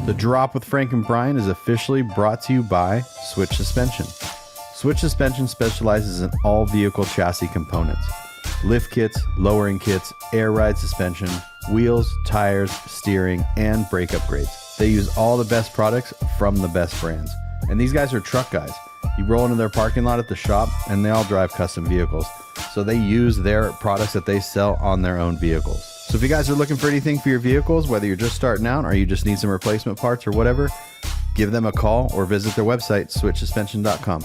The Drop with Frank and Brian is officially brought to you by Switch Suspension. Switch Suspension specializes in all vehicle chassis components. Lift kits, lowering kits, air ride suspension, wheels, tires, steering, and brake upgrades. They use all the best products from the best brands. And these guys are truck guys. You roll into their parking lot at the shop and they all drive custom vehicles. So they use their products that they sell on their own vehicles. So if you guys are looking for anything for your vehicles, whether you're just starting out or you just need some replacement parts or whatever, give them a call or visit their website, switchsuspension.com.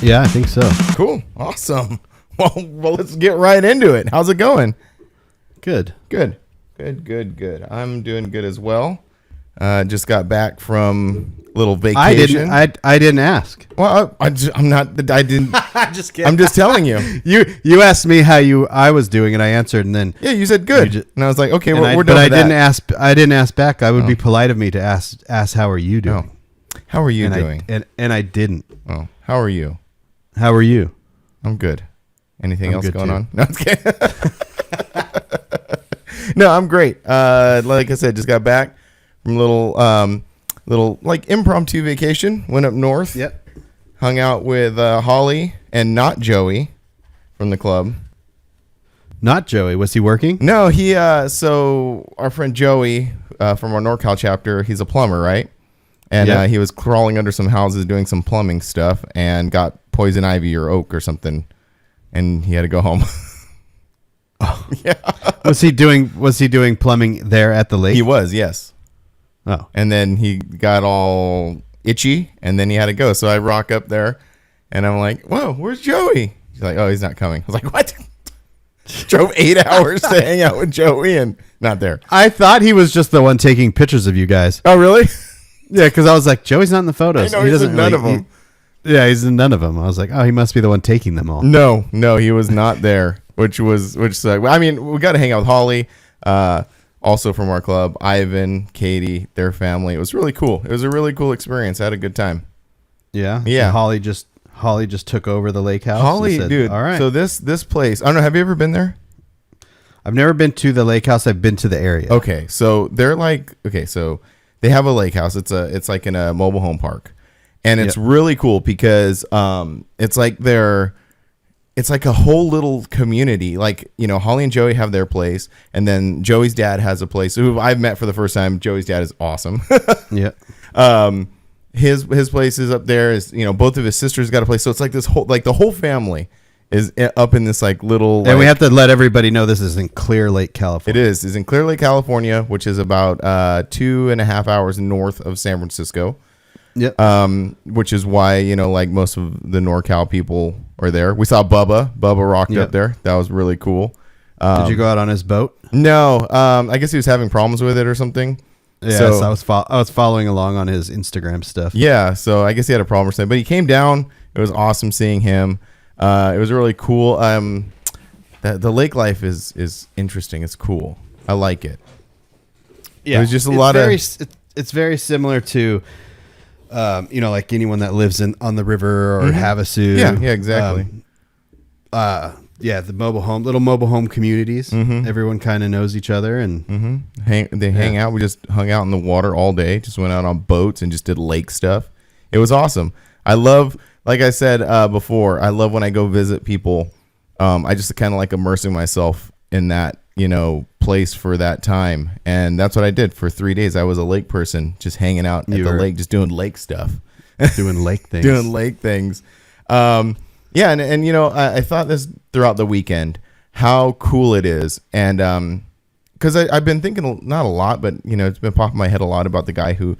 Yeah, I think so. Cool. Awesome. Well, let's get right into it. How's it going? Good. Good. I'm doing good as well. Just got back from a little vacation. I didn't ask. Well, I'm not. I didn't. Just kidding. I'm just telling you. You asked me how I was doing, and I answered, and then Yeah, you said good, and I was like, okay, we're done. But with that. I didn't ask back. I would be polite of me to ask how are you doing? Oh. How are you doing? And I didn't. Oh, how are you? How are you? I'm good. Anything else going too. on? No, I'm just kidding. No, I'm great. Like I said, just got back from a little like impromptu vacation. Went up north. Yep. Hung out with Holly and not Joey from the club. Not Joey. Was he working? No, he. So our friend Joey from our NorCal chapter, he's a plumber, right? And Yep. He was crawling under some houses doing some plumbing stuff and got poison ivy or oak or something, and he had to go home. Oh. Yeah. Was he doing plumbing there at the lake? He was, yes. Oh. And then he got all itchy, and then he had to go. So I rock up there, and I'm like, "Whoa, where's Joey?" He's like, "Oh, he's not coming." I was like, "What?" Drove 8 hours to hang out with Joey, and not there. I thought he was just the one taking pictures of you guys. Oh, really? Yeah, because I was like, Joey's not in the photos. I know, he's in none of them. He's in none of them. I was like, oh, he must be the one taking them all. No, he was not there, which I mean, we got to hang out with Holly, also from our club, Ivan, Katie, their family. It was really cool. It was a really cool experience. I had a good time. Yeah? Yeah. And Holly just took over the lake house. Holly, and said, dude. All right. So this place, I don't know. Have you ever been there? I've never been to the lake house. I've been to the area. Okay. So so they have a lake house. It's like in a mobile home park. And it's really cool because it's like it's like a whole little community. Like, you know, Holly and Joey have their place, and then Joey's dad has a place who I've met for the first time. Joey's dad is awesome. Yeah. His place is up there. Is, you know, both of his sisters got a place. So it's like this whole, like the whole family is up in this like little. And we have to let everybody know this is in Clear Lake, California. It is. It's in Clear Lake, California, which is about 2.5 hours north of San Francisco. Yep. Which is why, you know, like most of the NorCal people are there. We saw Bubba rocked up there. That was really cool. Did you go out on his boat? No. I guess he was having problems with it or something. Yeah, so I was following along on his Instagram stuff. Yeah, so I guess he had a problem or something. But he came down. It was awesome seeing him. It was really cool. The lake life is interesting. It's cool. I like it. Yeah, it was just it's very similar to, you know, like anyone that lives on the river or Havasu. Yeah, exactly. The little mobile home communities. Mm-hmm. Everyone kind of knows each other and hang out. We just hung out in the water all day. Just went out on boats and just did lake stuff. It was awesome. I love, like I said before, I love when I go visit people. I just kind of like immersing myself in that, you know, place for that time. And that's what I did for 3 days. I was a lake person, just hanging out at the lake, just doing lake stuff. Doing lake things. Doing lake things. Yeah, and you know, I thought this throughout the weekend, how cool it is. And because I've been thinking, not a lot, but, you know, it's been popping in my head a lot about the guy who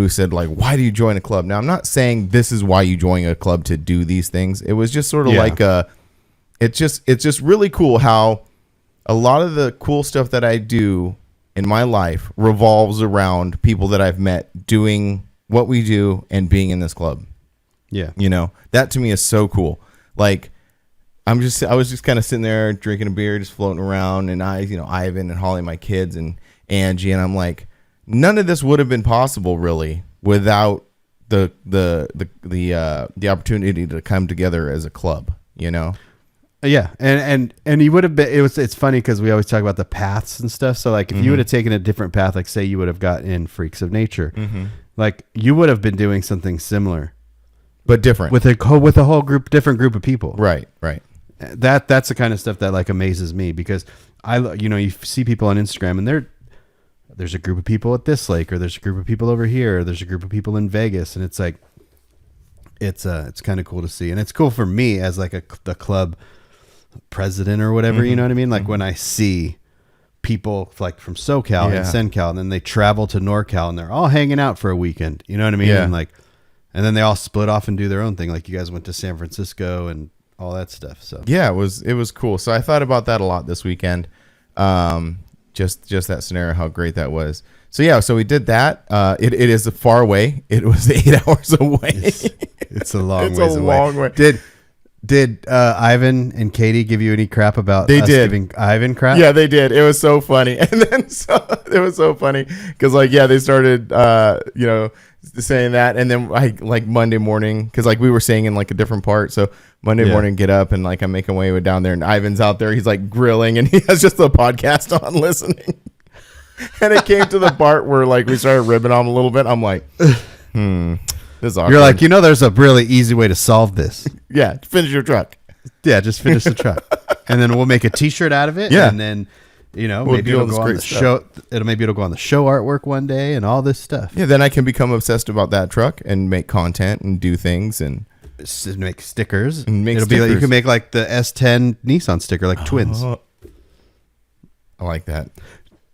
said, like, why do you join a club? Now, I'm not saying this is why you join a club to do these things. It was just sort of like it's just really cool how a lot of the cool stuff that I do in my life revolves around people that I've met doing what we do and being in this club. Yeah. You know, that to me is so cool. Like, I was just kind of sitting there drinking a beer, just floating around, and Ivan and Holly, my kids, and Angie, and I'm like, none of this would have been possible really without the opportunity to come together as a club, you know? Yeah. And you would have been, it's funny because we always talk about the paths and stuff. So like if you would have taken a different path, like say you would have got in Freaks of Nature, like you would have been doing something similar, but different with a whole different group of people. Right. That's the kind of stuff that like amazes me, because you see people on Instagram and there's a group of people at this lake, or there's a group of people over here, or there's a group of people in Vegas, and it's like it's kind of cool to see, and it's cool for me as like the club president or whatever, you know what I mean? Like when I see people like from SoCal and CenCal, and then they travel to NorCal and they're all hanging out for a weekend, you know what I mean? And and then they all split off and do their own thing. Like you guys went to San Francisco and all that stuff. So yeah, it was cool. So I thought about that a lot this weekend. Just that scenario, how great that was. So yeah, so we did that. It is far away. It was 8 hours away. It's a long it's ways a away. long way. Did Ivan and Katie give you any crap about giving Ivan crap? Yeah, they did. It was so funny. And then it was so funny because they started saying that, and then like Monday morning, because like we were saying in like a different part. So Monday morning, get up and like I'm making my way down there, and Ivan's out there. He's like grilling, and he has just the podcast on listening. And it came to the part where like we started ribbing on him a little bit. I'm like, this is awkward. You're like, there's a really easy way to solve this. Yeah, finish your truck. Yeah, just finish the truck, and then we'll make a T-shirt out of it. Yeah, and then maybe it'll go on the show. It'll go on the show artwork one day, and all this stuff. Yeah, then I can become obsessed about that truck and make content and do things and make stickers. It'll be like you can make like the S10 Nissan sticker, like twins. I like that.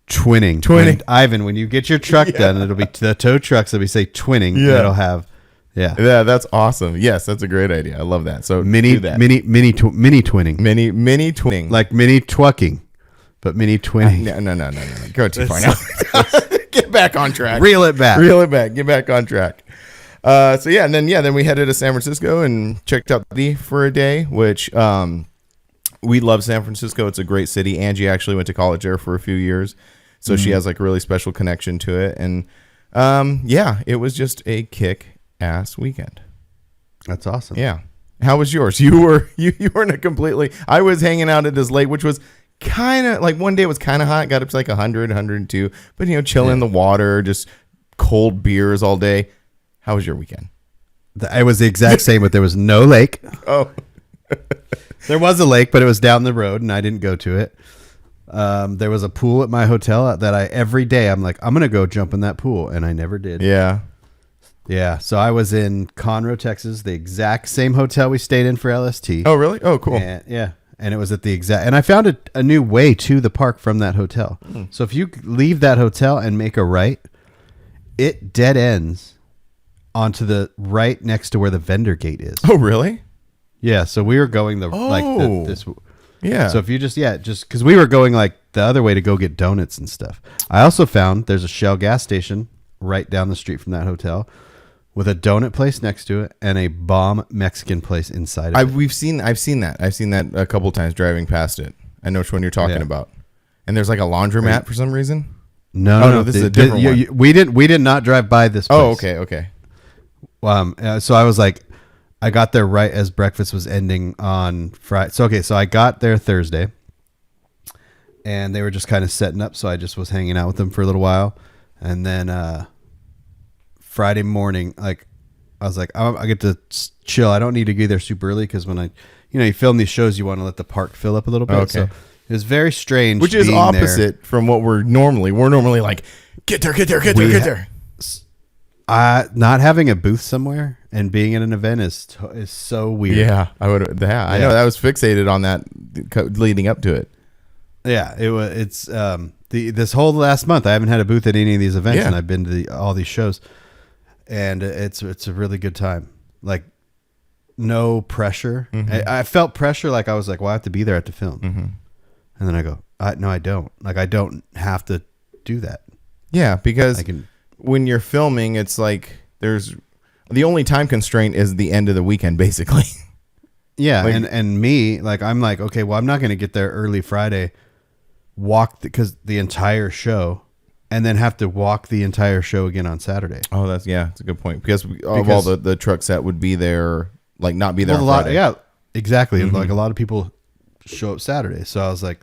Twinning. When, Ivan, when you get your truck done, it'll be the tow trucks. It'll be say twinning. Yeah, it'll have. Yeah, that's awesome. Yes, that's a great idea. I love that. So mini twinning, mini twinning, like mini twucking, but mini twinning. No. Go too far now. Get back on track. Reel it back. Get back on track. Then we headed to San Francisco and checked out the for a day, which we love San Francisco. It's a great city. Angie actually went to college there for a few years, so she has like a really special connection to it. And it was just a kick-ass weekend. That's awesome. Yeah. How was yours? You weren't a completely. I was hanging out at this lake, which was kind of like one day it was kind of hot, got up to like 100, 102, but chilling in the water, just cold beers all day. How was your weekend? It was the exact same, but there was no lake. Oh. There was a lake, but it was down the road, and I didn't go to it. There was a pool at my hotel that every day I'm like, I'm going to go jump in that pool, and I never did. Yeah. Yeah, so I was in Conroe, Texas, the exact same hotel we stayed in for LST. Oh, really? Oh, cool. And it was at the exact, and I found a new way to the park from that hotel. So if you leave that hotel and make a right, it dead ends onto the right next to where the vendor gate is. Oh, really? Yeah, so we were going this. Yeah. So if you just because we were going like the other way to go get donuts and stuff. I also found there's a Shell gas station right down the street from that hotel, with a donut place next to it and a bomb Mexican place inside of it. I've seen that. I've seen that a couple times driving past it. I know which one you're talking about. And there's like a laundromat for some reason. No, this is a different one. We did not drive by this place. Oh, okay. So I was like, I got there right as breakfast was ending on Friday. So I got there Thursday, and they were just kind of setting up. So I just was hanging out with them for a little while, and then Friday morning, like I was like, I get to chill. I don't need to be there super early because when you film these shows, you want to let the park fill up a little bit. Okay. So it was very strange. Which is opposite from what we're normally. We're normally like, get there. Not having a booth somewhere and being at an event is so weird. Yeah, I would. Yeah, I know. I was fixated on that leading up to it. Yeah, it's this whole last month I haven't had a booth at any of these events, and I've been to all these shows, and it's a really good time. Like no pressure. I felt pressure. Like I was like, well, I have to be there at the film, and then I go, no, I don't. Like I don't have to do that. Yeah, because when you're filming, it's like there's the only time constraint is the end of the weekend, basically. Yeah, and me, like, I'm like, okay, well, I'm not going to get there early Friday, walk because the entire show, and then have to walk the entire show again on Saturday. Oh, that's a good point because of all the trucks that would be there, like not be there on Friday. Yeah, exactly. Mm-hmm. Like a lot of people show up Saturday, so I was like,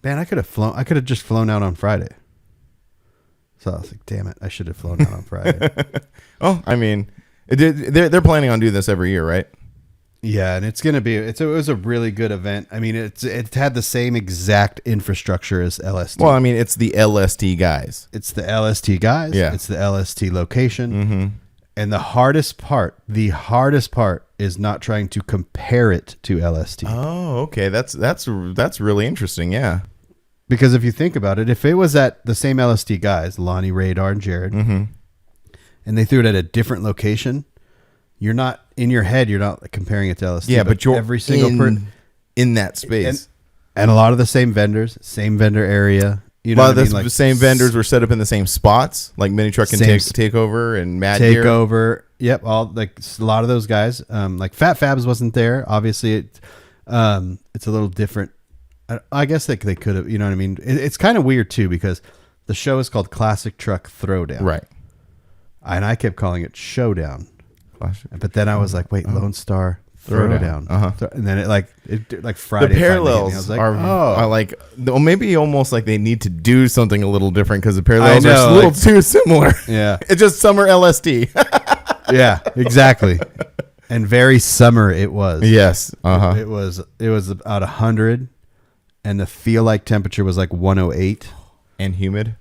man, I could have just flown out on Friday. So I was like, damn it, I should have flown out on Friday. Oh, I mean, they're planning on doing this every year, right? Yeah, and it's gonna be. It was a really good event. I mean, it had the same exact infrastructure as LST. Well, I mean, it's the LST guys. It's the LST guys. Yeah. It's the LST location. Mm-hmm. And the hardest part is not trying to compare it to LST. Oh, okay. That's really interesting. Yeah. Because if you think about it, if it was at the same LST guys, Lonnie, Radar, and Jared, mm-hmm. and they threw it at a different location, you're not in your head. You're not comparing it to LST. Yeah, but you're every single in that space, and a lot of the same vendors, same vendor area. You know, a lot of the same vendors were set up in the same spots, like Mini Truck and Takeover and Mad Gear. Takeover. Yep, all like a lot of those guys. Like Fat Fabs wasn't there. Obviously, it's a little different. I guess they could have. You know what I mean? It's kind of weird too because the show is called Classic Truck Throwdown, right? And I kept calling it Showdown. But then I was like, wait, Lone Star Throwdown. Uh-huh. And then it Friday. The parallels I was like, are like, well, maybe almost like they need to do something a little different because the parallels are a little too similar. Yeah. It's just summer LST. Yeah, exactly. And very summer it was. Yes. Uh-huh. It was about 100 and the feel like temperature was like 108. And humid.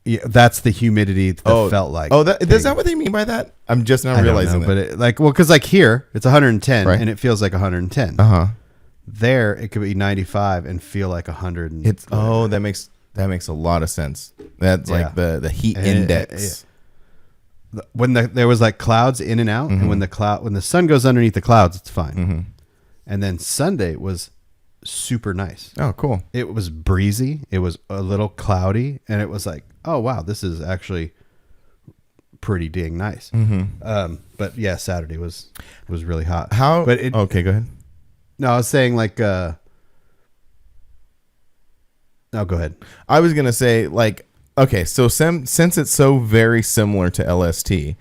Yeah, that's the humidity that felt like. Oh, is that what they mean by that? I'm just not realizing that. But because like here it's 110 right. and it feels like 110. There it could be 95 and feel like 100. That makes a lot of sense. That's like the heat index. When there was like clouds in and out, mm-hmm. and when the sun goes underneath the clouds, it's fine. Mm-hmm. And then Sunday was super nice. Oh, cool. It was breezy. It was a little cloudy, and it was like, oh wow, this is actually pretty dang nice. Mm-hmm. But yeah, Saturday was really hot. Okay, go ahead. No, I was saying like. No, go ahead. I was gonna say like, okay, so since it's so very similar to LST in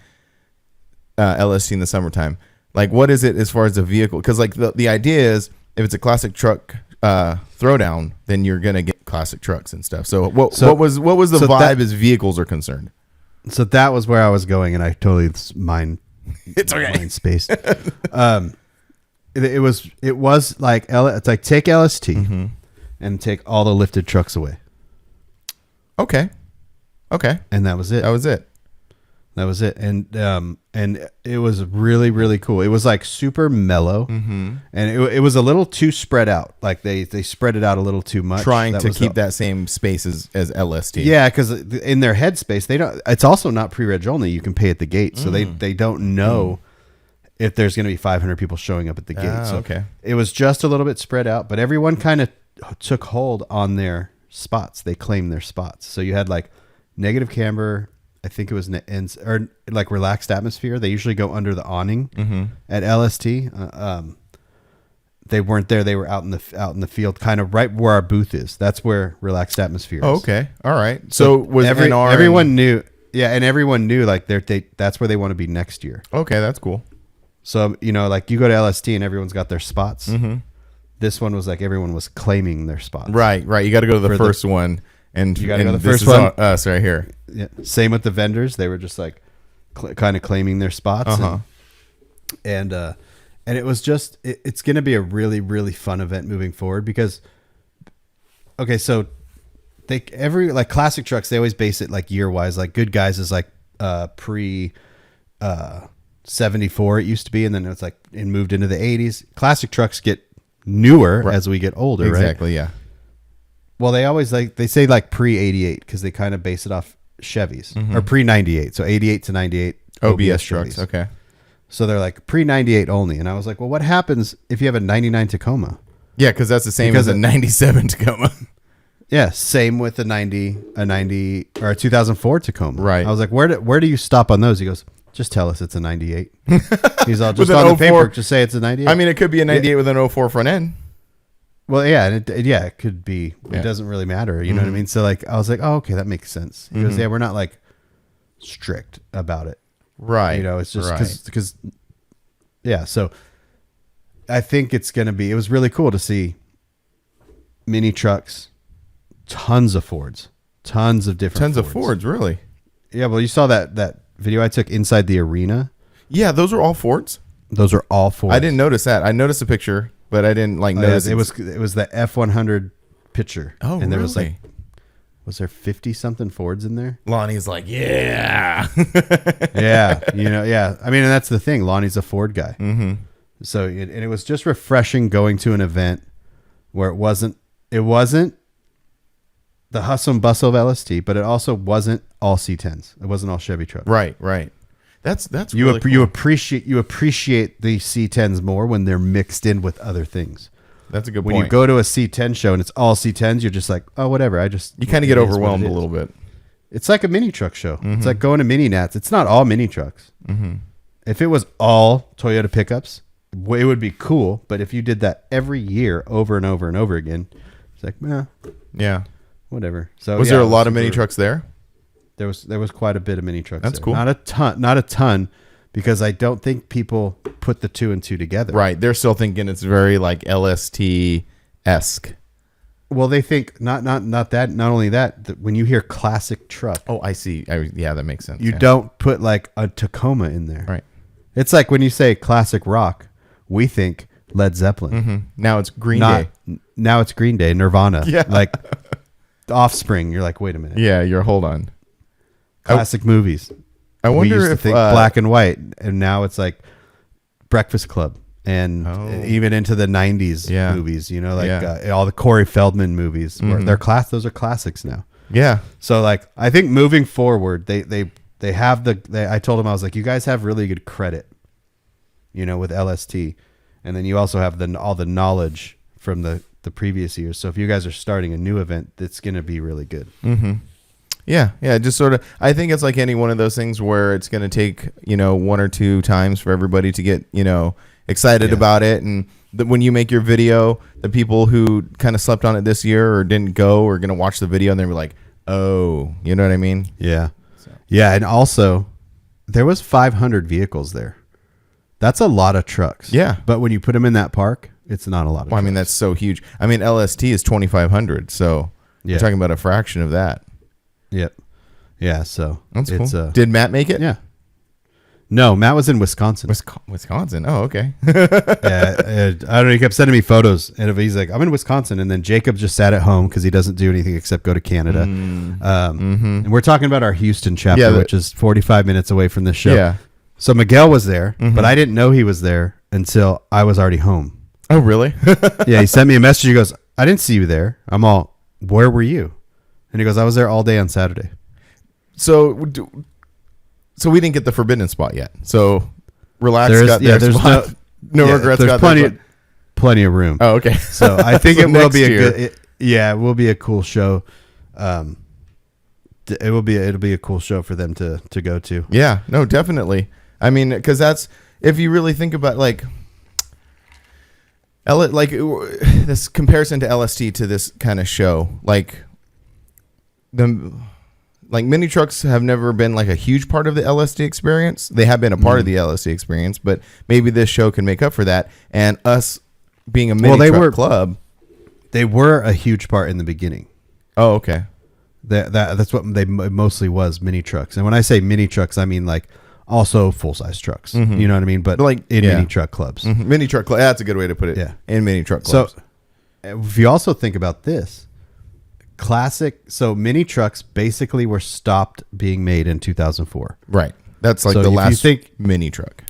the summertime, like what is it as far as the vehicle? Because like the idea is if it's a classic truck throwdown, then you're gonna get classic trucks and stuff. So what was the vibe as vehicles are concerned? So that was where I was going, and I totally mind space. It was like it's like take LST mm-hmm. and take all the lifted trucks away. Okay, and that was it. And it was really, really cool. It was like super mellow, mm-hmm. and it was a little too spread out. Like they spread it out a little too much, trying to keep that same space as LST. Yeah, because in their headspace, they don't. It's also not pre-reg only. You can pay at the gate, so they don't know if there's going to be 500 people showing up at the gate. So okay, it was just a little bit spread out, but everyone kind of took hold on their spots. They claimed their spots. So you had like negative camber. I think it was or like relaxed atmosphere. They usually go under the awning mm-hmm. at LST. They weren't there. They were out in the field, kind of right where our booth is. That's where relaxed atmosphere is. Oh, okay, all right. So was everyone knew? Yeah, and everyone knew like that's where they want to be next year. Okay, that's cool. So like you go to LST and everyone's got their spots. Mm-hmm. This one was like everyone was claiming their spots. Right. You got to go to the first one. And you got to go to the first one. Us right here. Yeah. Same with the vendors. They were just like kind of claiming their spots. Uh-huh. And it was just, it's going to be a really, really fun event moving forward because, okay, so like classic trucks, they always base it like year wise. Like Good Guys is like pre 74 it used to be. And then it's like it moved into the 80s. Classic trucks get newer as we get older, right? Exactly, yeah. Well, they say like pre-88 because they kind of base it off Chevys mm-hmm. or pre-98. So 88 to 98 OBS trucks. Chevys. Okay. So they're like pre-98 only. And I was like, well, what happens if you have a 99 Tacoma? Yeah, because that's the same as a 97 Tacoma. Yeah, same with a 90 or a 2004 Tacoma. Right. I was like, where do you stop on those? He goes, Just tell us it's a 98. He's all, just With an on the 04 paper, just say it's a 98. I mean, it could be a 98 with an 04 front end. Well, yeah, and it could be. It doesn't really matter. You know what I mean? So, like, I was like, oh, okay, that makes sense. He goes, yeah, we're not, like, strict about it. Right. You know, it's just because, yeah, so I think it's going to be, it was really cool to see mini trucks, tons of Fords, tons of different of Fords, really? Yeah, well, you saw that video I took inside the arena. Yeah, those are all Fords? Those are all Fords. I didn't notice that. I noticed a picture, but I didn't notice. It was the F100 picture. Oh, and there really? was like, was there 50 something Fords in there? Lonnie's like, yeah. Yeah, yeah. I mean, and that's the thing. Lonnie's a Ford guy. Mm-hmm. So, and it was just refreshing going to an event where it wasn't the hustle and bustle of LST, but it also wasn't all C10s. It wasn't all Chevy trucks. Right. That's You really cool. you appreciate the C10s more when they're mixed in with other things. That's a good When point. you go to a C10 show and it's all C10s, you're just like, oh, whatever. You kind of get overwhelmed a little bit. It's like a mini truck show. It's like going to Mini Nats. It's not all mini trucks. Mm-hmm. If it was all Toyota pickups, it would be cool. But if you did that every year over and over and over again, it's like, Yeah. whatever. So Was there a lot of mini trucks there? There was quite a bit of mini trucks. That's there. cool. Not a ton, because I don't think people put the two and two together. Right. They're still thinking it's very like LST-esque. Well, they think not that. Not only that when you hear classic truck, Oh, I see. Yeah, that makes sense. you yeah. don't put like a Tacoma in there. Right. It's like when you say classic rock, we think Led Zeppelin. Mm-hmm. Now it's Green Day. Now it's Green Day, Nirvana. Yeah. Like Offspring. You're like, wait a minute. Yeah, hold on. Classic movies. I We wonder used to if think black and white, and now it's like Breakfast Club, and even into the '90s movies. You know, like all the Corey Feldman movies. Where those are classics now. Yeah. So like, I think moving forward, they have I told them, I was like, you guys have really good credit, you know, with LST, and then you also have all the knowledge from the previous years. So if you guys are starting a new event, it's going to be really good. Mm-hmm. Yeah. Just sort of. I think it's like any one of those things where it's going to take, one or two times for everybody to get, excited about it. And when you make your video, the people who kind of slept on it this year or didn't go are going to watch the video and they'll be like, oh, you know what I mean? Yeah. Yeah. And also, there was 500 vehicles there. That's a lot of trucks. Yeah. But when you put them in that park, it's not a lot of trucks. I mean, that's so huge. I mean, LST is 2,500. So you're talking about a fraction of that. Yep. Yeah. So that's cool. It's, did Matt make it? Yeah. No, Matt was in Wisconsin. Wisconsin. Oh, okay. Yeah, I don't know. He kept sending me photos, and he's like, "I'm in Wisconsin," and then Jacob just sat at home because he doesn't do anything except go to Canada. And we're talking about our Houston chapter, which is 45 minutes away from the show. Yeah. So Miguel was there, but I didn't know he was there until I was already home. Oh, really? Yeah, he sent me a message. He goes, "I didn't see you there." I'm all, "Where were you?" And he goes, "I was there all day on Saturday." So we didn't get the forbidden spot yet. So relax. There's no regrets. There's plenty of room. Oh, okay. So I think So it will next be year. it will be a cool show. It'll be a cool show for them to go to. Yeah, no, definitely. I mean, because that's, if you really think about this comparison to LST to this kind of show, mini trucks have never been like a huge part of the LSD experience. They have been a part of the LSD experience, but maybe this show can make up for that. And us being a mini truck club, they were a huge part in the beginning. Oh, okay. That's what they mostly was, mini trucks. And when I say mini trucks, I mean like also full size trucks. Mm-hmm. You know what I mean? But mini truck clubs. Mm-hmm. Mini truck club. That's a good way to put it. Yeah. In mini truck clubs. So if you also think about this, mini trucks basically were stopped being made in 2004. Right. That's like so the last mini truck.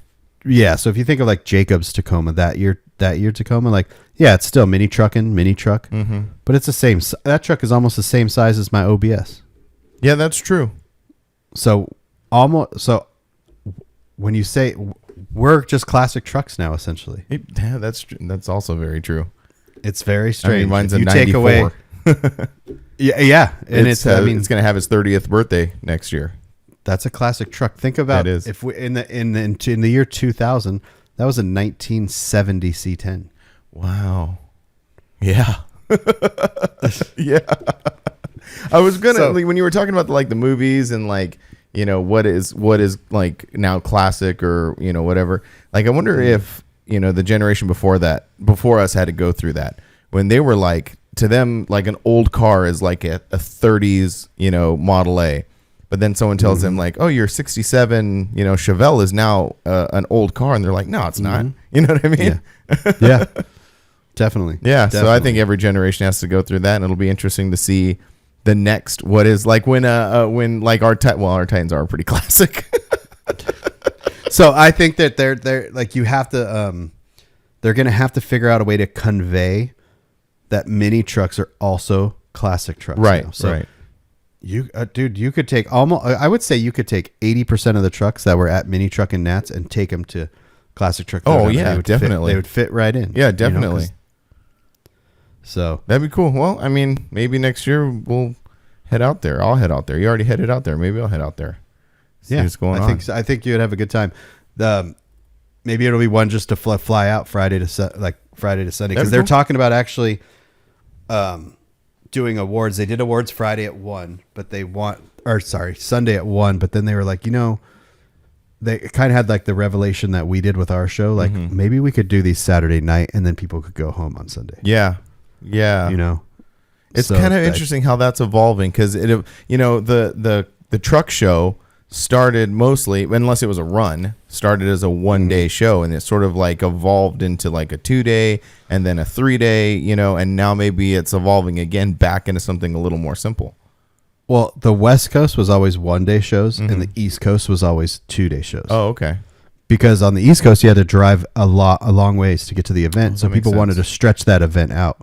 Yeah. So if you think of like Jacob's Tacoma that year Tacoma, like, yeah, it's still mini truck, Mm-hmm. but it's the same. That truck is almost the same size as my OBS. Yeah, that's true. So when you say we're just classic trucks now, essentially, that's also very true. It's very strange. I mean, mine's a you 94. take away, yeah, and it's going to have its 30th birthday next year. That's a classic truck. Think about That is. if we in the year 2000, that was a 1970 C10. Wow. Yeah. Yeah. I was gonna like, when you were talking about like the movies and like, you know, what is like now classic or, you know, whatever. Like I wonder if, you know, the generation before us had to go through that when they were like, to them, like an old car is like a 30s, you know, Model A. But then someone tells them like, oh, your 67, you know, Chevelle is now an old car. And they're like, no, it's not. You know what I mean? Yeah. Definitely. Yeah. Definitely. So I think every generation has to go through that. And it'll be interesting to see the next, what is like when like our Titans are pretty classic. So I think that they're like, you have to, they're going to have to figure out a way to convey that mini trucks are also classic trucks. Right. Now. So right. you, dude, you could take almost, I would say you could take 80% of the trucks that were at mini truck and Nats and take them to classic truck. Oh yeah, definitely. They would fit right in. Yeah, definitely. You know, so that'd be cool. Well, I mean, maybe next year we'll head out there. I'll head out there. You already headed out there. Maybe I'll head out there. See what's going on. I think you'd have a good time. Maybe it'll be one just to fly out Friday to Sunday because they're talking about actually doing awards. They did awards Friday at 1, but Sunday at 1, but then they were like, you know, they kind of had like the revelation that we did with our show. Like maybe we could do these Saturday night and then people could go home on Sunday. Yeah. Yeah. You know, it's kind of interesting how that's evolving because it, you know, the truck show started mostly, unless it was a run, started as a 1-day show, and it sort of like evolved into like a 2-day and then a 3-day, you know, and now maybe it's evolving again back into something a little more simple. Well, the West Coast was always 1-day shows and the East Coast was always 2-day shows. Oh, okay. Because on the East Coast, you had to drive a long ways to get to the event. So people wanted to stretch that event out.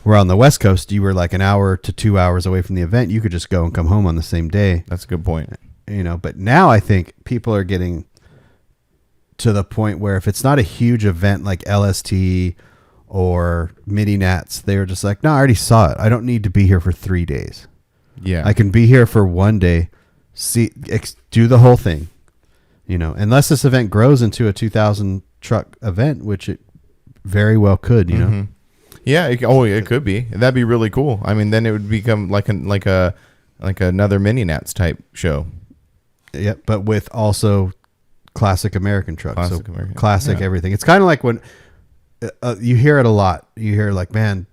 Where on the West Coast, you were like an hour to 2 hours away from the event. You could just go and come home on the same day. That's a good point. You know, but now I think people are getting to the point where if it's not a huge event like LST or Mini Nats, they're just like, no, I already saw it. I don't need to be here for 3 days. Yeah. I can be here for 1 day, do the whole thing, you know, unless this event grows into a 2,000 truck event, which it very well could, you know? Yeah. It could be. That'd be really cool. I mean, then it would become like another Mini Nats type show. Yep, but with also classic American trucks. Classic yeah. Everything. It's kind of like when you hear it a lot. You hear like, man,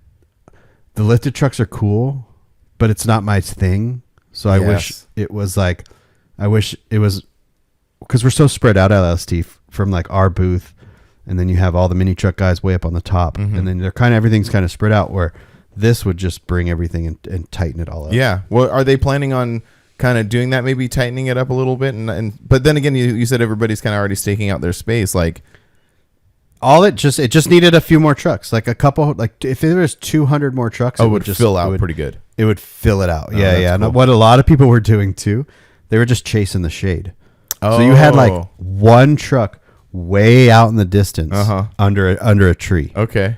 the lifted trucks are cool, but it's not my thing. So I wish it was because we're so spread out at LST from like our booth, and then you have all the mini truck guys way up on the top, and then they're everything's kind of spread out. Where this would just bring everything and tighten it all up. Yeah. Well, are they planning on kind of doing that, maybe tightening it up a little bit, but then again, you said everybody's kind of already staking out their space. Like it just needed a few more trucks, like a couple. Like if there was 200 more trucks, it would just fill out pretty good. It would fill it out. Oh, yeah. Cool. And what a lot of people were doing too, they were just chasing the shade. So you had like one truck way out in the distance under a tree. Okay.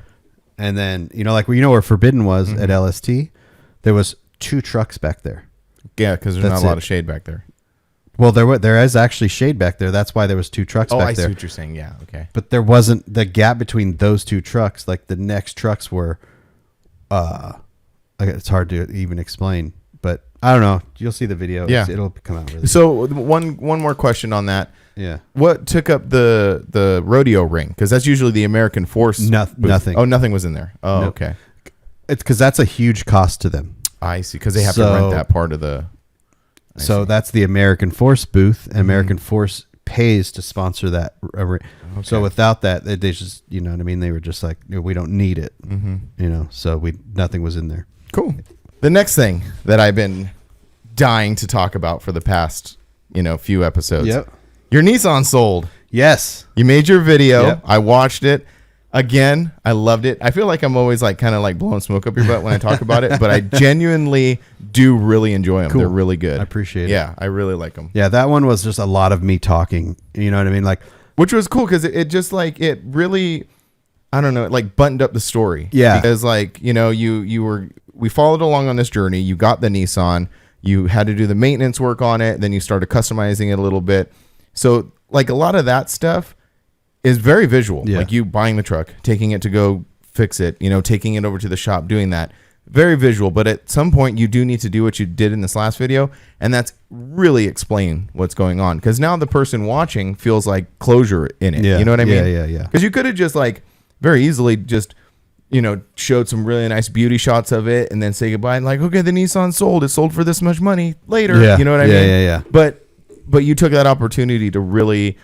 And then like where Forbidden was at LST, there was 2 trucks back there. Yeah, because there's not a lot of shade back there. Well, there is actually shade back there. That's why there was 2 trucks back there. Oh, I see what you're saying. Yeah, okay. But there wasn't the gap between those 2 trucks. Like the next trucks were, it's hard to even explain. But I don't know. You'll see the video. Yeah, it'll come out really. So one more question on that. Yeah. What took up the rodeo ring? Because that's usually the American Force. Nothing. Oh, nothing was in there. Oh, nope. Okay. It's because that's a huge cost to them. I see, because they have to rent that part of the... So that's the American Force booth, and American Force pays to sponsor that. Okay. So without that, they just, you know what I mean? They were just like, we don't need it, so nothing was in there. Cool. The next thing that I've been dying to talk about for the past, few episodes. Yep. Your Nissan sold. Yes. You made your video. Yep. I watched it. Again, I loved it. I feel like I'm always like kind of like blowing smoke up your butt when I talk about it, but I genuinely do really enjoy them. Cool. They're really good. I appreciate it. Yeah, I really like them. Yeah, that one was just a lot of me talking. You know what I mean? Like, which was cool because it just like it really, I don't know, it like buttoned up the story. Yeah, because like we followed along on this journey. You got the Nissan. you had to do the maintenance work on it. Then you started customizing it a little bit. So like a lot of that stuff is very visual. Yeah. Like you buying the truck, taking it to go fix it, taking it over to the shop, doing that. Very visual. But at some point you do need to do what you did in this last video. And that's really explain what's going on. Because now the person watching feels like closure in it. Yeah. You know what I mean? Yeah. Because you could have just like very easily just showed some really nice beauty shots of it and then say goodbye and like, okay, the Nissan sold. It sold for this much money later. Yeah. You know what I mean? Yeah. But you took that opportunity to really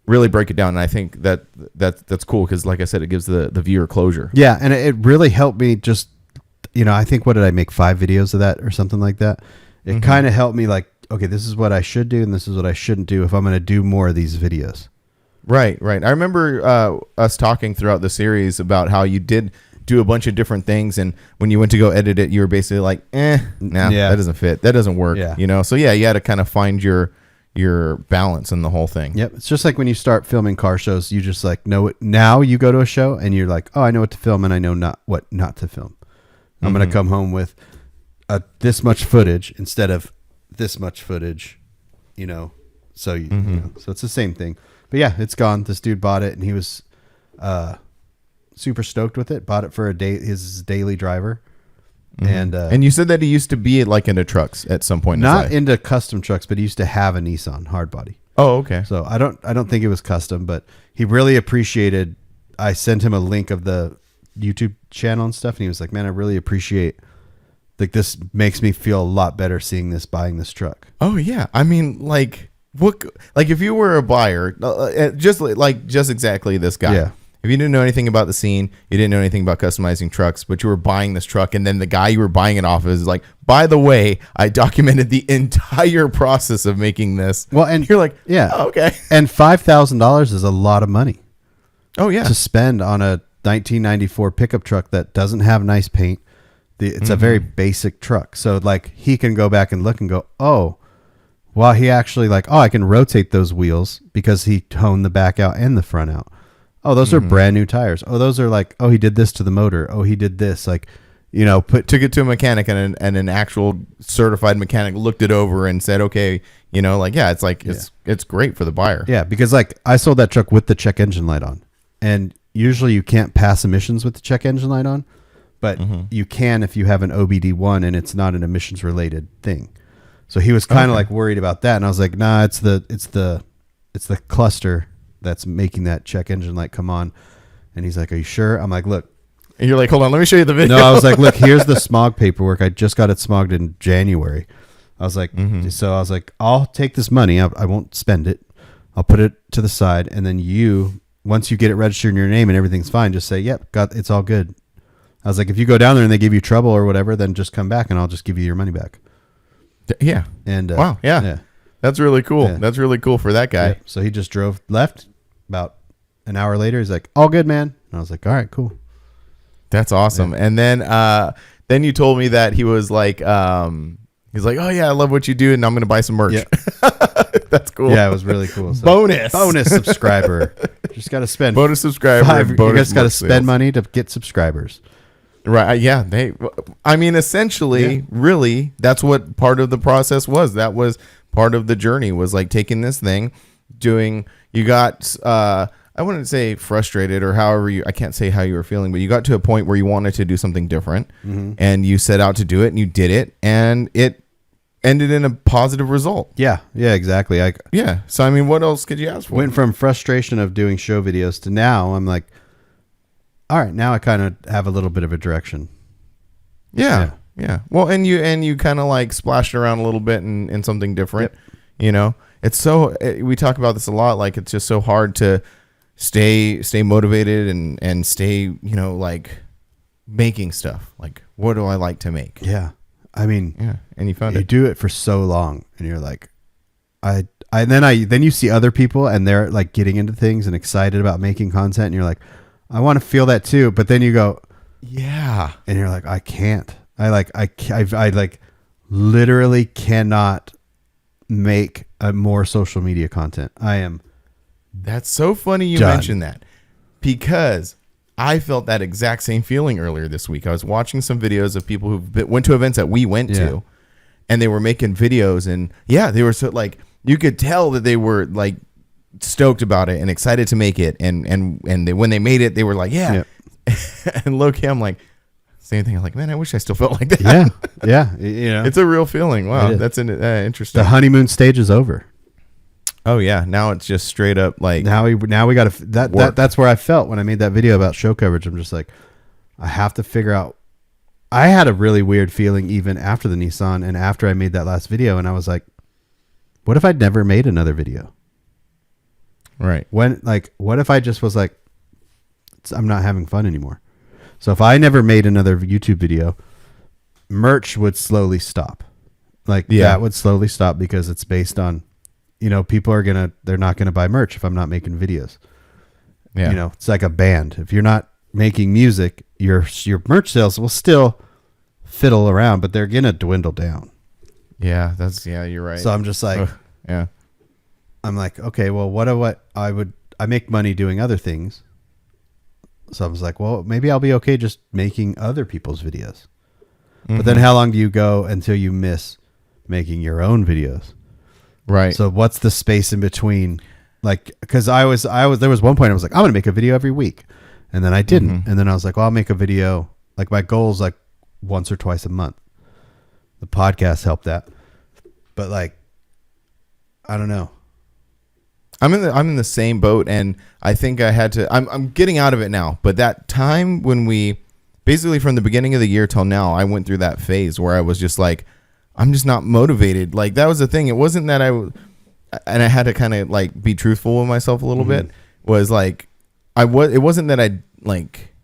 break it down. And I think that's cool because, like I said, it gives the viewer closure. Yeah, and it really helped me just, I think, what did I make, 5 videos of that or something like that? It kind of helped me like, okay, this is what I should do and this is what I shouldn't do if I'm going to do more of these videos. Right. I remember us talking throughout the series about how you did do a bunch of different things, and when you went to go edit it, you were basically like, that doesn't fit, that doesn't work. So you had to kind of find your balance in the whole thing. Yep. It's just like when you start filming car shows, you just like know it. Now you go to a show and you're like, oh, I know what to film and I know what not to film. I'm going to come home with this much footage instead of this much footage, so so it's the same thing. But yeah, it's gone. This dude bought it and he was super stoked with it. Bought it for his daily driver. And you said that he used to be like into trucks at some point. Not into custom trucks, but he used to have a Nissan hardbody. Oh, okay. So I don't think it was custom, but he really appreciated. I sent him a link of the YouTube channel and stuff, and he was like, "Man, I really appreciate. Like, this makes me feel a lot better buying this truck." Oh yeah, I mean, like what? Like if you were a buyer, just exactly this guy. Yeah. If you didn't know anything about the scene, you didn't know anything about customizing trucks, but you were buying this truck, and then the guy you were buying it off of is like, by the way, I documented the entire process of making this. Well, and you're like, yeah, oh, okay. And $5,000 is a lot of money. Oh yeah, to spend on a 1994 pickup truck that doesn't have nice paint. It's a very basic truck, so like he can go back and look and go, oh, well, he actually I can rotate those wheels because he toned the back out and the front out. Oh, those are brand new tires. Oh, those are he did this to the motor. Oh, he did this. Took it to a mechanic and an actual certified mechanic looked it over and said, okay, it's great for the buyer. Yeah, because I sold that truck with the check engine light on, and usually you can't pass emissions with the check engine light on, but you can if you have an OBD1 and it's not an emissions related thing. So he was kind of worried about that, and I was like, nah, it's the cluster that's making that check engine light come on. And he's like, are you sure? I'm like, look. And you're like, hold on, let me show you the video. No, I was like, look, here's the smog paperwork. I just got it smogged in January. I was like, so I was like, I'll take this money. I won't spend it. I'll put it to the side. And then once you get it registered in your name and everything's fine, just say, yep, it's all good. I was like, if you go down there and they give you trouble or whatever, then just come back and I'll just give you your money back. Yeah. And wow. Yeah. That's really cool. Yeah. That's really cool for that guy. Yeah. So he just drove left. About an hour later, he's like, all good, man. And I was like, all right, cool. That's awesome. Yeah. And then you told me that he was like, he's like, oh yeah, I love what you do, and I'm going to buy some merch. Yeah. That's cool. Yeah, it was really cool. So, bonus subscriber. Just got to spend bonus subscriber. You just got to spend money to get subscribers. Right. Yeah. Essentially, really, that's what part of the process was. That was part of the journey, was like taking this thing, you got, I wouldn't say frustrated or I can't say how you were feeling, but you got to a point where you wanted to do something different and you set out to do it and you did it and it ended in a positive result. Yeah. Yeah, exactly. So, I mean, what else could you ask for? Went from frustration of doing show videos to now I'm like, all right, now I kind of have a little bit of a direction. Yeah. Well, and you kind of splashed around a little bit in something different, It's we talk about this a lot. It's just so hard to stay motivated and stay, making stuff. What do I like to make? Yeah. I mean, yeah. And you found it. You do it for so long and you're like, then you see other people and they're getting into things and excited about making content. And you're like, I want to feel that too. But then you go, yeah. And you're like, I can't, I literally cannot make a more social media content. That's so funny you mentioned that, because I felt that exact same feeling earlier this week. I was watching some videos of people who went to events that we went to, and they were making videos, and yeah, they were so like, you could tell that they were like stoked about it and excited to make it, and when they made it, they were like, yeah. And low-key, I'm like, same thing. I'm like, man, I wish I still felt like that. Yeah. You know, It's a real feeling. Wow, that's interesting. The honeymoon stage is over. Oh yeah, now it's just straight up like Now we got to that's where I felt when I made that video about show coverage. I'm just like, I have to figure out. I had a really weird feeling even after the Nissan and after I made that last video, and I was like, what if I'd never made another video? right. What if I just was like, I'm not having fun anymore. So if I never made another YouTube video, merch would slowly stop. That would slowly stop because it's based on, people they're not going to buy merch if I'm not making videos. Yeah. It's like a band. If you're not making music, your merch sales will still fiddle around, but they're going to dwindle down. Yeah, you're right. So I'm just like, yeah. I'm like, okay, well, I make money doing other things. So I was like, well, maybe I'll be okay just making other people's videos. Mm-hmm. But then how long do you go until you miss making your own videos? Right. So what's the space in between? Like, cause there was one point I was like, I'm going to make a video every week. And then I didn't. Mm-hmm. And then I was like, well, I'll make a video. Like my goal is like once or twice a month. The podcast helped that. But like, I don't know. I'm in the same boat, and I think I had to. I'm getting out of it now. But that time when we, basically from the beginning of the year till now, I went through that phase where I was just like, I'm just not motivated. Like that was the thing. It wasn't that and I had to kind of like be truthful with myself a little bit. Was like, it wasn't that I like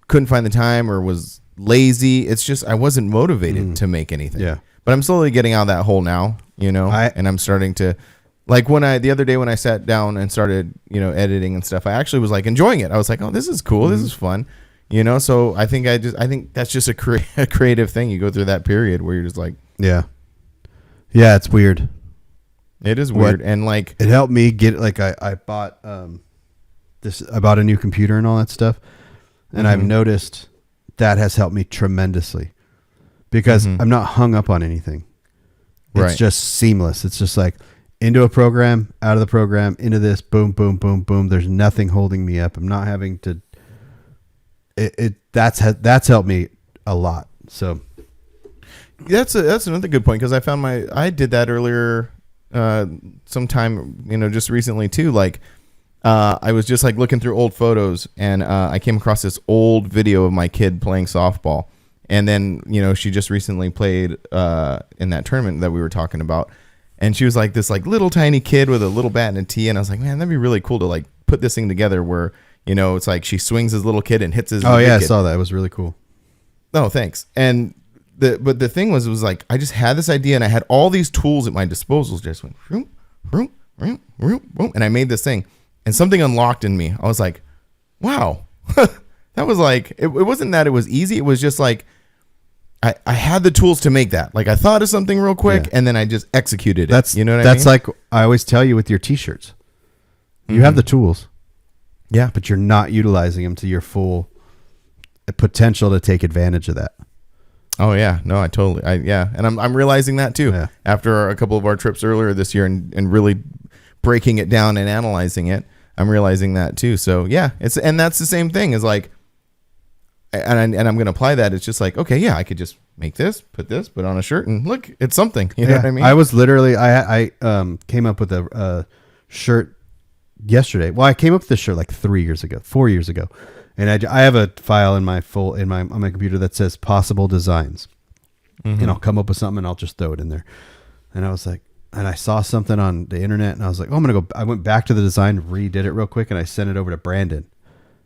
couldn't find the time or was lazy. It's just I wasn't motivated to make anything. Yeah. But I'm slowly getting out of that hole now. And I'm starting to. Like the other day when I sat down and started, editing and stuff, I actually was like enjoying it. I was like, oh, this is cool. This is fun. So I think that's just a creative thing. You go through that period where you're just like, yeah, it's weird. It is weird. And like, it helped me get like, I bought, I bought a new computer and all that stuff. And I've noticed that has helped me tremendously because I'm not hung up on anything. It's just seamless. It's just like, into a program, out of the program, into this, boom, boom, boom, boom. There's nothing holding me up. I'm not having to. That's helped me a lot. So that's another good point because I found I did that earlier, sometime just recently too. Like, I was just like looking through old photos and I came across this old video of my kid playing softball, and then she just recently played in that tournament that we were talking about. And she was like this like little tiny kid with a little bat and a tee. And I was like, man, that'd be really cool to like put this thing together where, it's like she swings his little kid and hits his. Oh yeah, I saw that. It was really cool. Oh, thanks. And the thing was, it was like, I just had this idea and I had all these tools at my disposal. Just went, vroom, vroom, vroom, vroom, vroom, and I made this thing and something unlocked in me. I was like, wow, that was like, it wasn't that it was easy. It was just like, I had the tools to make that. Like I thought of something real quick and then I just executed it. That's what I mean? That's like I always tell you with your t-shirts. You have the tools. Yeah. But you're not utilizing them to your full potential to take advantage of that. Oh yeah. No, I totally. And I'm realizing that too. After a couple of our trips earlier this year and really breaking it down and analyzing it, I'm realizing that too. So yeah, and that's the same thing as like, and I'm going to apply that. It's just like, okay, yeah, I could just make this, put on a shirt and look, it's something. You know what I mean? I was literally, I came up with a shirt yesterday. Well, I came up with this shirt like 4 years ago. And I have a file on my computer that says possible designs. And I'll come up with something and I'll just throw it in there. And I was like, and I saw something on the internet and I was like, oh, I went back to the design, redid it real quick. And I sent it over to Brandon.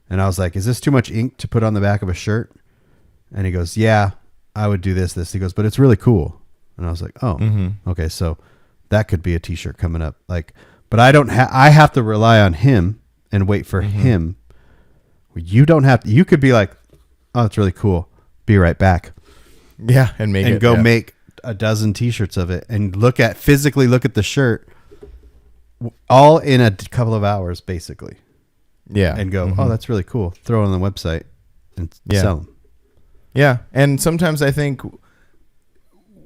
And I was like, is this too much ink to put on the back of a shirt? And he goes, yeah, I would do this. He goes, but it's really cool. And I was like, oh, okay. So that could be a t-shirt coming up. Like, but I have to rely on him and wait for him. You don't have to, you could be like, oh, it's really cool. Be right back. Yeah. And make a dozen t-shirts of it and physically look at the shirt all in a couple of hours, basically. Yeah. And go, oh, that's really cool. Throw it on the website and sell them. Yeah. And sometimes I think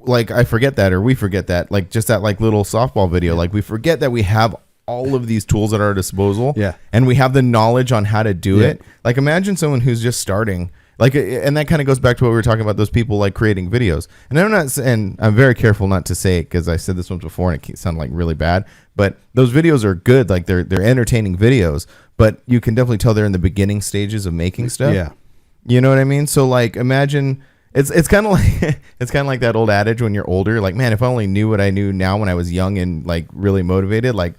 like I forget that, or we forget that, like just that like little softball video, like we forget that we have all of these tools at our disposal, and we have the knowledge on how to do it. Like imagine someone who's just starting, like, and that kind of goes back to what we were talking about, those people like creating videos. And I'm very careful not to say it because I said this once before and it sounded like really bad, but those videos are good, like they're entertaining videos, but you can definitely tell they're in the beginning stages of making stuff. You know what I mean? So like imagine it's kind of like it's kind of like that old adage when you're older, like, man, if I only knew what I knew now when I was young and like really motivated, like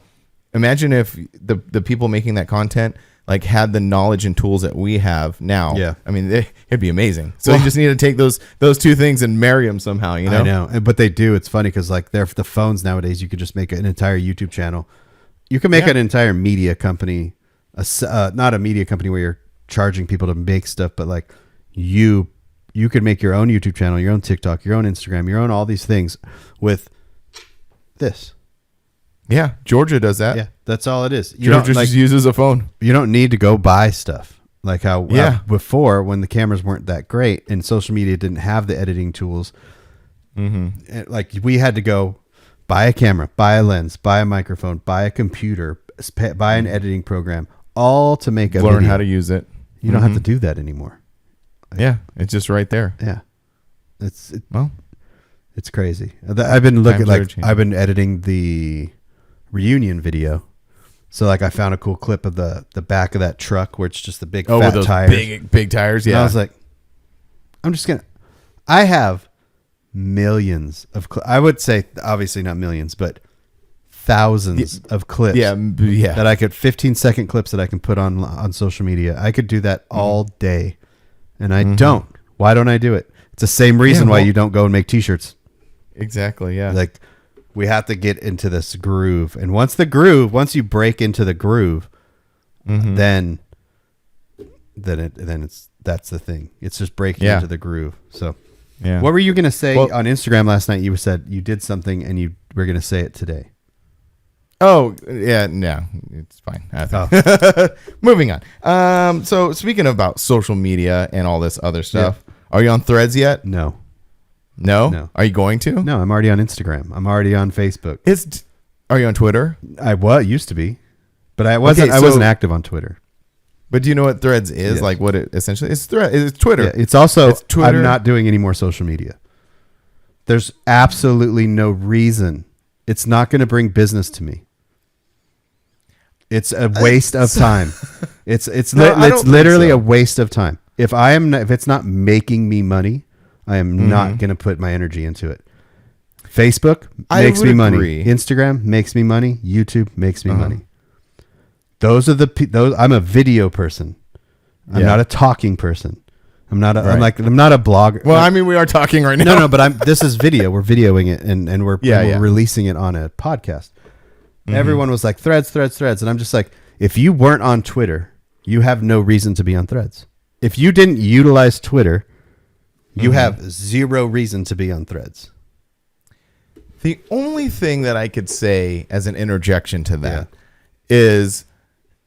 imagine if the people making that content like had the knowledge and tools that we have now. I mean, it'd be amazing. So you just need to take those two things and marry them somehow, you know? I know, but they do. It's funny because like they're the phones nowadays. You could just make an entire YouTube channel. You can make an entire media company, not a media company where you're charging people to make stuff, but like you could make your own YouTube channel, your own TikTok, your own Instagram, your own all these things with this. Yeah, Georgia does that. Yeah, that's all it is. Georgia just uses a phone. You don't need to go buy stuff like how before when the cameras weren't that great and social media didn't have the editing tools. Like we had to go buy a camera, buy a lens, buy a microphone, buy a computer, buy an editing program, all to make a learn video. How to use it. You don't have to do that anymore. Yeah, it's just right there. Yeah, it's crazy. I've been looking I've been editing the reunion video, so like I found a cool clip of the back of that truck where it's just the big fat tires, big tires. Yeah, and I was like, I have millions of I would say obviously not millions, but thousands of clips. That I could 15-second clips that I can put on social media. I could do that all day, and I don't. Why don't I do it? It's the same reason why you don't go and make t-shirts. Exactly. Yeah. Like we have to get into this groove, and once you break into the groove, then that's the thing. It's just breaking into the groove. So, what were you gonna say on Instagram last night? You said you did something, and you were gonna say it today. Oh yeah, no, it's fine. Moving on. So speaking about social media and all this other stuff, are you on Threads yet? No. Are you going to? No, I'm already on Instagram. I'm already on Facebook. Are you on Twitter? I used to be, but I wasn't. I wasn't active on Twitter. But do you know what Threads is? Yes. Like what it essentially is? It's Twitter. Yeah, it's Twitter. I'm not doing any more social media. There's absolutely no reason. It's not going to bring business to me. It's a waste of time. It's literally a waste of time. If it's not making me money, I am not going to put my energy into it. Facebook makes me money. Instagram makes me money. YouTube makes me money. Those are I'm a video person. I'm not a talking person. I'm not a blogger. Well, I mean, we are talking right now. No, but this is video. We're videoing it and we're releasing it on a podcast. Everyone was like Threads. And I'm just like, if you weren't on Twitter, you have no reason to be on Threads. If you didn't utilize Twitter, you have zero reason to be on Threads. The only thing that I could say as an interjection to that is,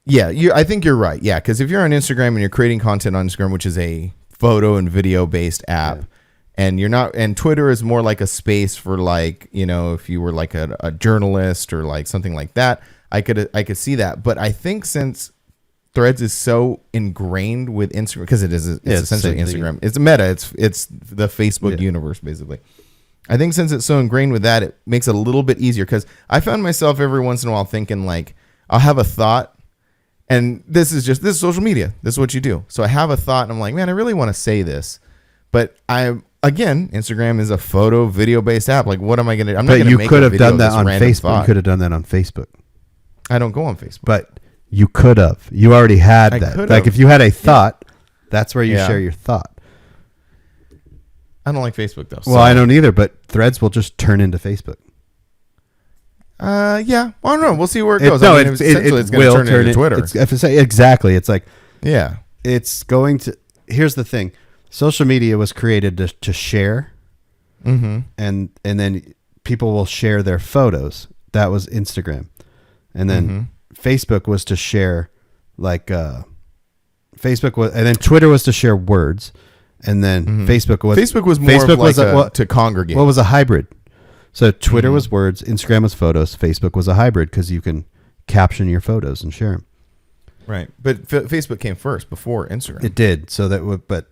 I think you're right. Yeah, because if you're on Instagram and you're creating content on Instagram, which is a photo and video based app, and you're not, and Twitter is more like a space for like, you know, if you were like a journalist or like something like that, I could see that. But I think since Threads is so ingrained with Instagram, because it's essentially Instagram. It's Meta. It's the Facebook universe, basically. I think since it's so ingrained with that, it makes it a little bit easier. Because I found myself every once in a while thinking like, I'll have a thought, and this is social media. This is what you do. So I have a thought, and I'm like, man, I really want to say this, but Instagram is a photo video based app. Like, what am I going to? I'm not going to make a video. You could have done that on Facebook. You could have done that on Facebook. I don't go on Facebook, but you could have. You already had that. Like if you had a thought, that's where you share your thought. I don't like Facebook though. Well, I don't either, but Threads will just turn into Facebook. I don't know. We'll see where it goes. It's going to turn into Twitter. Exactly. It's like, it's going to. Here's the thing: social media was created to share, and then people will share their photos. That was Instagram, and then Facebook was to share, like Facebook was, and then Twitter was to share words, And then Facebook was more Facebook of like was to congregate. Well, it was a hybrid. So Twitter was words, Instagram was photos, Facebook was a hybrid because you can caption your photos and share them. Right, but Facebook came first before Instagram. It did. So that would, but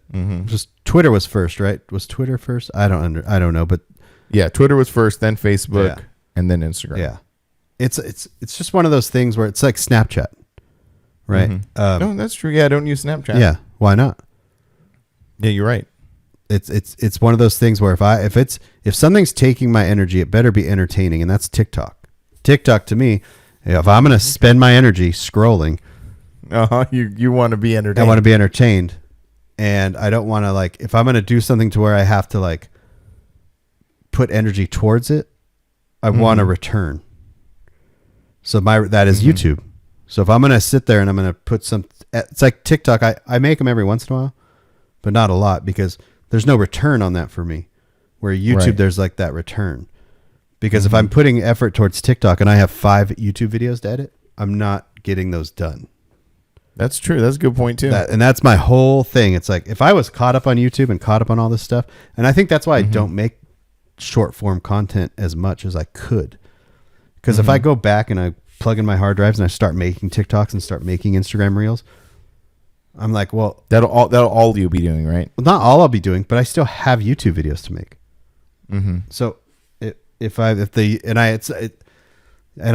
just Twitter was first, right? Was Twitter first? I don't know, but yeah, Twitter was first, then Facebook, and then Instagram. Yeah, it's just one of those things where it's like Snapchat, right? No, that's true. Yeah, I don't use Snapchat. Yeah, why not? Yeah, you're right. It's one of those things where if something's taking my energy, it better be entertaining, and that's TikTok. TikTok to me, if I'm gonna spend my energy scrolling, you want to be entertained. I want to be entertained, and I don't want to like if I'm gonna do something to where I have to like put energy towards it, I want a return. So that is YouTube. So if I'm gonna sit there and I'm gonna put it's like TikTok. I make them every once in a while, but not a lot because there's no return on that for me. Where YouTube, there's like that return. Because if I'm putting effort towards TikTok and I have 5 YouTube videos to edit, I'm not getting those done. That's true. That's a good point too. And that's my whole thing. It's like if I was caught up on YouTube and caught up on all this stuff, and I think that's why I don't make short form content as much as I could. Because if I go back and I plug in my hard drives and I start making TikToks and start making Instagram reels, I'm like, well, that'll all you'll be doing, right? Well, not all I'll be doing, but I still have YouTube videos to make. So and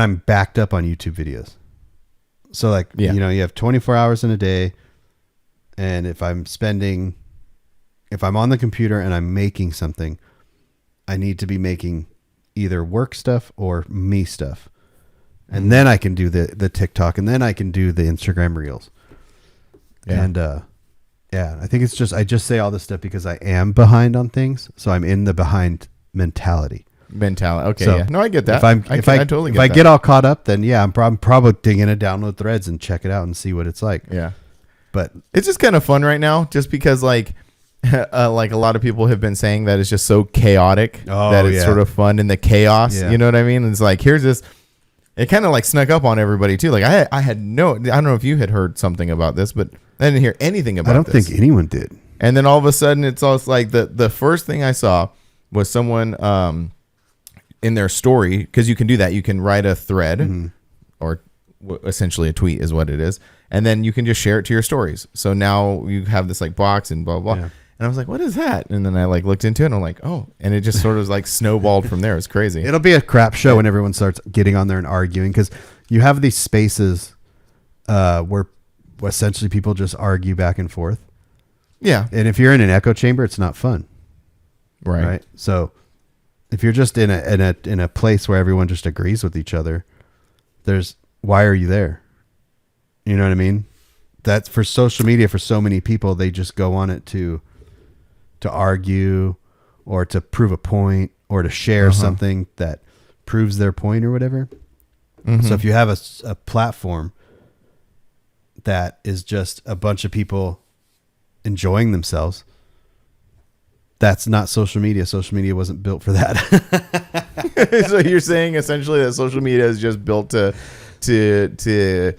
I'm backed up on YouTube videos. So like, you know, you have 24 hours in a day. And if I'm on the computer and I'm making something, I need to be making either work stuff or me stuff. And then I can do the TikTok, and then I can do the Instagram reels. Yeah. And, I think it's just, I just say all this stuff because I am behind on things. So I'm in the behind mentality. Okay. So yeah. No, I get that. If I get all caught up, then I'm probably going to download Threads and check it out and see what it's like. Yeah. But it's just kind of fun right now just because like a lot of people have been saying that it's just so chaotic that it's sort of fun in the chaos. Yeah. You know what I mean? It's like, here's this, it kind of like snuck up on everybody too. Like I don't know if you had heard something about this, but I didn't hear anything about this. I don't think anyone did. And then all of a sudden it's all like the first thing I saw was someone in their story, because you can do that. You can write a thread or essentially a tweet is what it is. And then you can just share it to your stories. So now you have this like box and blah, blah. Yeah. And I was like, what is that? And then I like looked into it and I'm like, oh, and it just sort of like snowballed from there. It's crazy. It'll be a crap show when everyone starts getting on there and arguing, because you have these spaces where essentially people just argue back and forth. Yeah. And if you're in an echo chamber, it's not fun. Right. So if you're just in a place where everyone just agrees with each other, why are you there? You know what I mean? That's for social media. For so many people, they just go on it to argue or to prove a point or to share something that proves their point or whatever. So if you have a platform that is just a bunch of people enjoying themselves, that's not social media. Social media wasn't built for that. So you're saying essentially that social media is just built to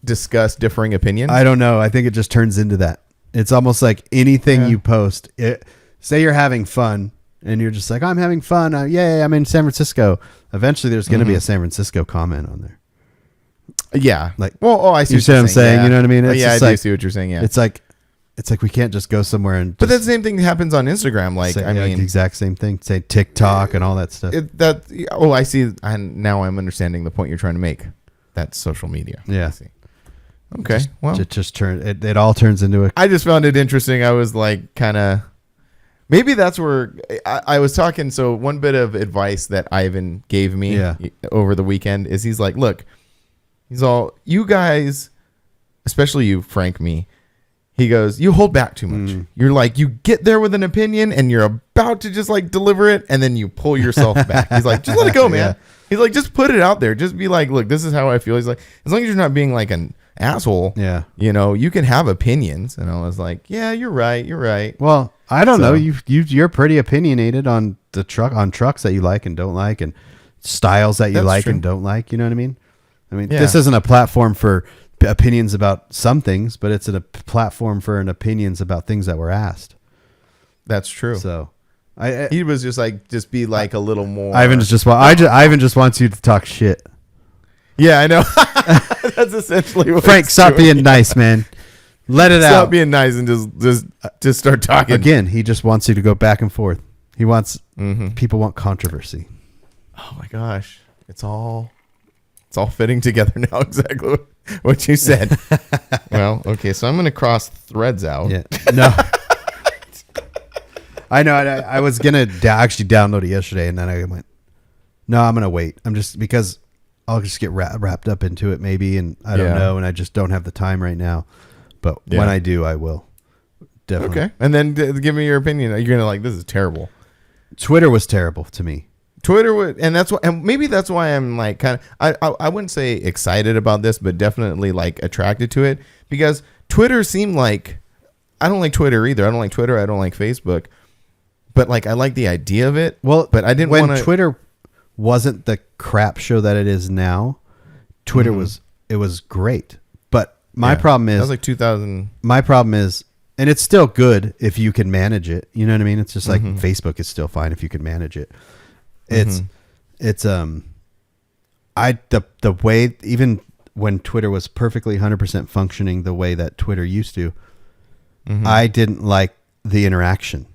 discuss differing opinions? I don't know. I think it just turns into that. It's almost like anything you post. Say you're having fun and you're just like, I'm having fun. Yay, I'm in San Francisco. Eventually there's going to be a San Francisco comment on there. Yeah. Like, I see you see what I'm saying? Yeah. You know what I mean? It's I do see what you're saying. Yeah. It's like we can't just go somewhere and. But that same thing happens on Instagram. Like, I mean, the exact same thing. Say TikTok and all that stuff. I see. And now I'm understanding the point you're trying to make. That's social media. Yeah. I see. Okay. It all turns into a. I just found it interesting. I was like, kind of. Maybe that's where I was talking. So one bit of advice that Ivan gave me over the weekend is he's like, look, you guys, especially you, Frank, me. He goes, you hold back too much. You're like, you get there with an opinion and you're about to just like deliver it. And then you pull yourself back. He's like, just let it go, man. Yeah. He's like, just put it out there. Just be like, look, this is how I feel. He's like, as long as you're not being like an asshole, you know, you can have opinions. And I was like, yeah, you're right. You're right. Well, I don't know. You're pretty opinionated on trucks that you like and don't like, and styles that you like and don't like. You know what I mean? This isn't a platform for opinions about some things, but it's a platform for opinions about things that were asked. That's true. So He was just be like a little more. Ivan just wants you to talk shit. Yeah, I know. That's essentially what Frank, stop being nice, man. Let it out. Stop being nice and just start talking. Again, he just wants you to go back and forth. He wants people want controversy. Oh my gosh, it's all fitting together now. Exactly what you said. Well, okay, so I'm gonna cross threads out. Yeah, no, I know. I was gonna actually download it yesterday, and then I went, no, I'm gonna wait. I'm just because I'll just get wrapped up into it maybe, and I don't know, and I just don't have the time right now. But when I do, I will definitely. Okay, and then give me your opinion. You're gonna this is terrible. Twitter was terrible to me. Twitter would, and that's why, and maybe that's why I'm like kind of, I wouldn't say excited about this, but definitely like attracted to it because Twitter seemed like, I don't like Twitter either. I don't like Twitter. I don't like Facebook, but like I like the idea of it. Well, but I didn't want Twitter wasn't the crap show that it is now. Twitter was great, but my problem is that was like 2000. My problem is, and it's still good if you can manage it. You know what I mean? It's just like Facebook is still fine if you can manage it. The way, even when Twitter was perfectly 100% functioning the way that Twitter used to, I didn't like the interaction.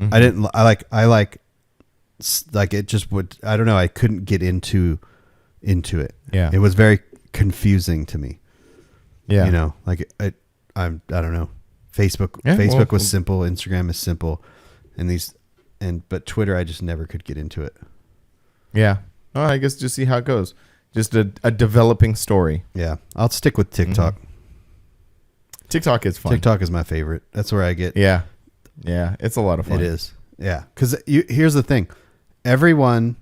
I like it just would, I don't know. I couldn't get into it. Yeah. It was very confusing to me. Yeah. You know, like I don't know. Facebook was simple. Instagram is simple. But Twitter, I just never could get into it. Yeah. Oh, I guess just see how it goes. Just a developing story. Yeah. I'll stick with TikTok. TikTok is fun. TikTok is my favorite. That's where I get. Yeah. Yeah. It's a lot of fun. It is. Yeah. Because here's the thing. Everyone.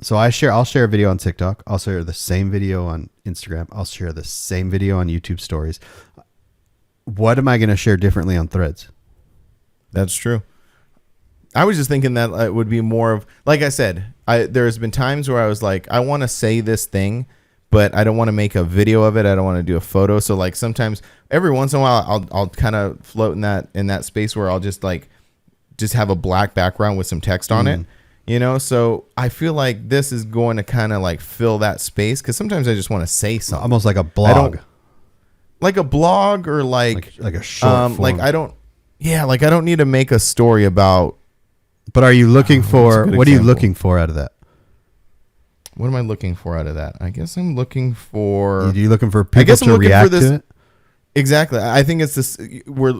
So I'll share a video on TikTok. I'll share the same video on Instagram. I'll share the same video on YouTube stories. What am I going to share differently on Threads? That's true. I was just thinking that it would be more of, like I said, there's been times where I was like, I want to say this thing, but I don't want to make a video of it. I don't want to do a photo. So like sometimes every once in a while, I'll kind of float in that space where I'll just have a black background with some text on it, you know? So I feel like this is going to kind of like fill that space. Cause sometimes I just want to say something. Almost like a blog. Like a blog or like a short form. Like I don't need to make a story about. But are you looking for, what are you looking for out of that? What am I looking for out of that? I guess I'm looking for. Are you looking for people to react to it? Exactly. I think it's this where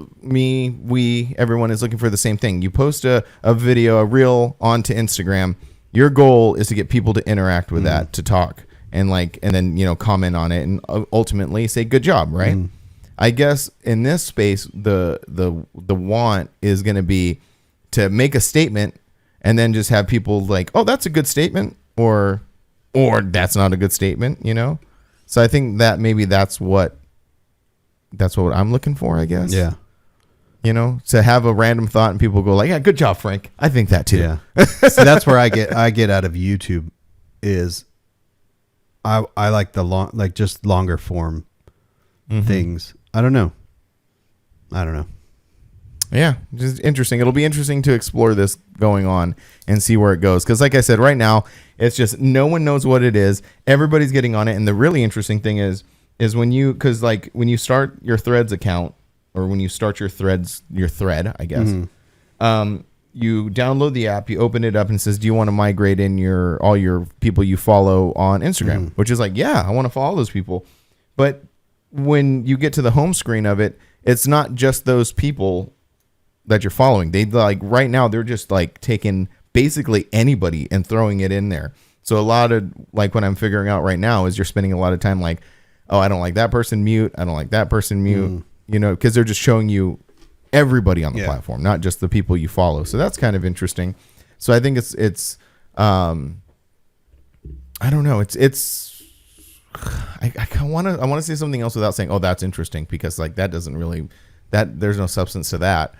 everyone is looking for the same thing. You post a video, a reel onto Instagram. Your goal is to get people to interact with that, to talk and then, comment on it and ultimately say, good job. Right. I guess in this space, the want is going to be to make a statement and then just have people like, oh, that's a good statement or that's not a good statement, So I think that maybe that's what I'm looking for, I guess. Yeah. To have a random thought and people go like, yeah, good job, Frank. I think that too. Yeah. So that's where I get out of YouTube is I like the just longer form things. I don't know. Yeah, just interesting. It'll be interesting to explore this going on and see where it goes. Because like I said, right now, it's just no one knows what it is. Everybody's getting on it. And the really interesting thing is when you start your Threads account or when you start your thread, I guess, you download the app, you open it up and it says, do you want to migrate in all your people you follow on Instagram? Which is like, yeah, I want to follow those people. But when you get to the home screen of it, it's not just those people that you're following. They right now they're just taking basically anybody and throwing it in there. So a lot of what I'm figuring out right now is you're spending a lot of time oh, I don't like that person, mute. I don't like that person, mute. Because they're just showing you everybody on the platform, not just the people you follow. So that's kind of interesting. So I think it's I don't know. I want to say something else without saying, oh, that's interesting, because that doesn't really, there's no substance to that.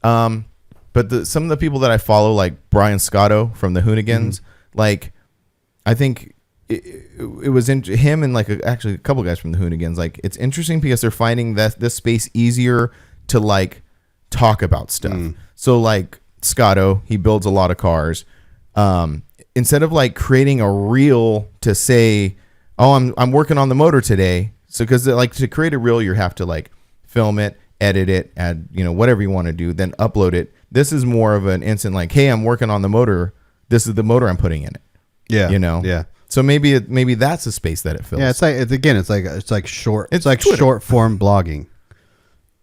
But some of the people that I follow, like Brian Scotto from the Hoonigans, I think it was him and actually a couple guys from the Hoonigans. It's interesting because they're finding that this space easier to talk about stuff. So like Scotto, he builds a lot of cars. Instead of like creating a reel to say, oh, I'm working on the motor today. So because like to create a reel, you have to like film it, edit it, add, whatever you want to do, then upload it. This is more of an instant like, hey, I'm working on the motor. This is the motor I'm putting in it. Yeah. Yeah. So maybe that's a space that it fills. Yeah, it's like short. It's like Twitter. short form blogging.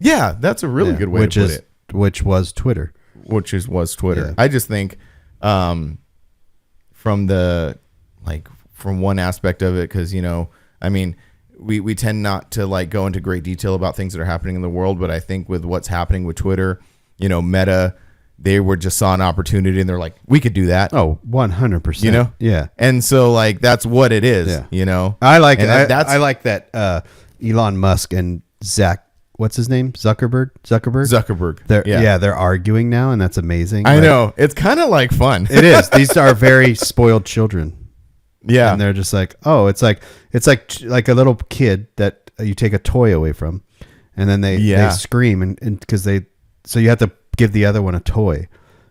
Yeah, that's a really good way to put it. Which was Twitter. Was Twitter. Yeah. I just think from one aspect of it, because we tend not to like go into great detail about things that are happening in the world, but I think with what's happening with Twitter, Meta, they just saw an opportunity and they're like, we could do that. Oh, 100%. Yeah. And so like that's what it is. Yeah. I like and it. I like that Elon Musk and what's his name? Zuckerberg. They're arguing now, and that's amazing. I know. It's kind of like fun. It is. These are very spoiled children. Yeah. And they're just like, oh, it's like a little kid that you take a toy away from, and then they scream and because so you have to give the other one a toy.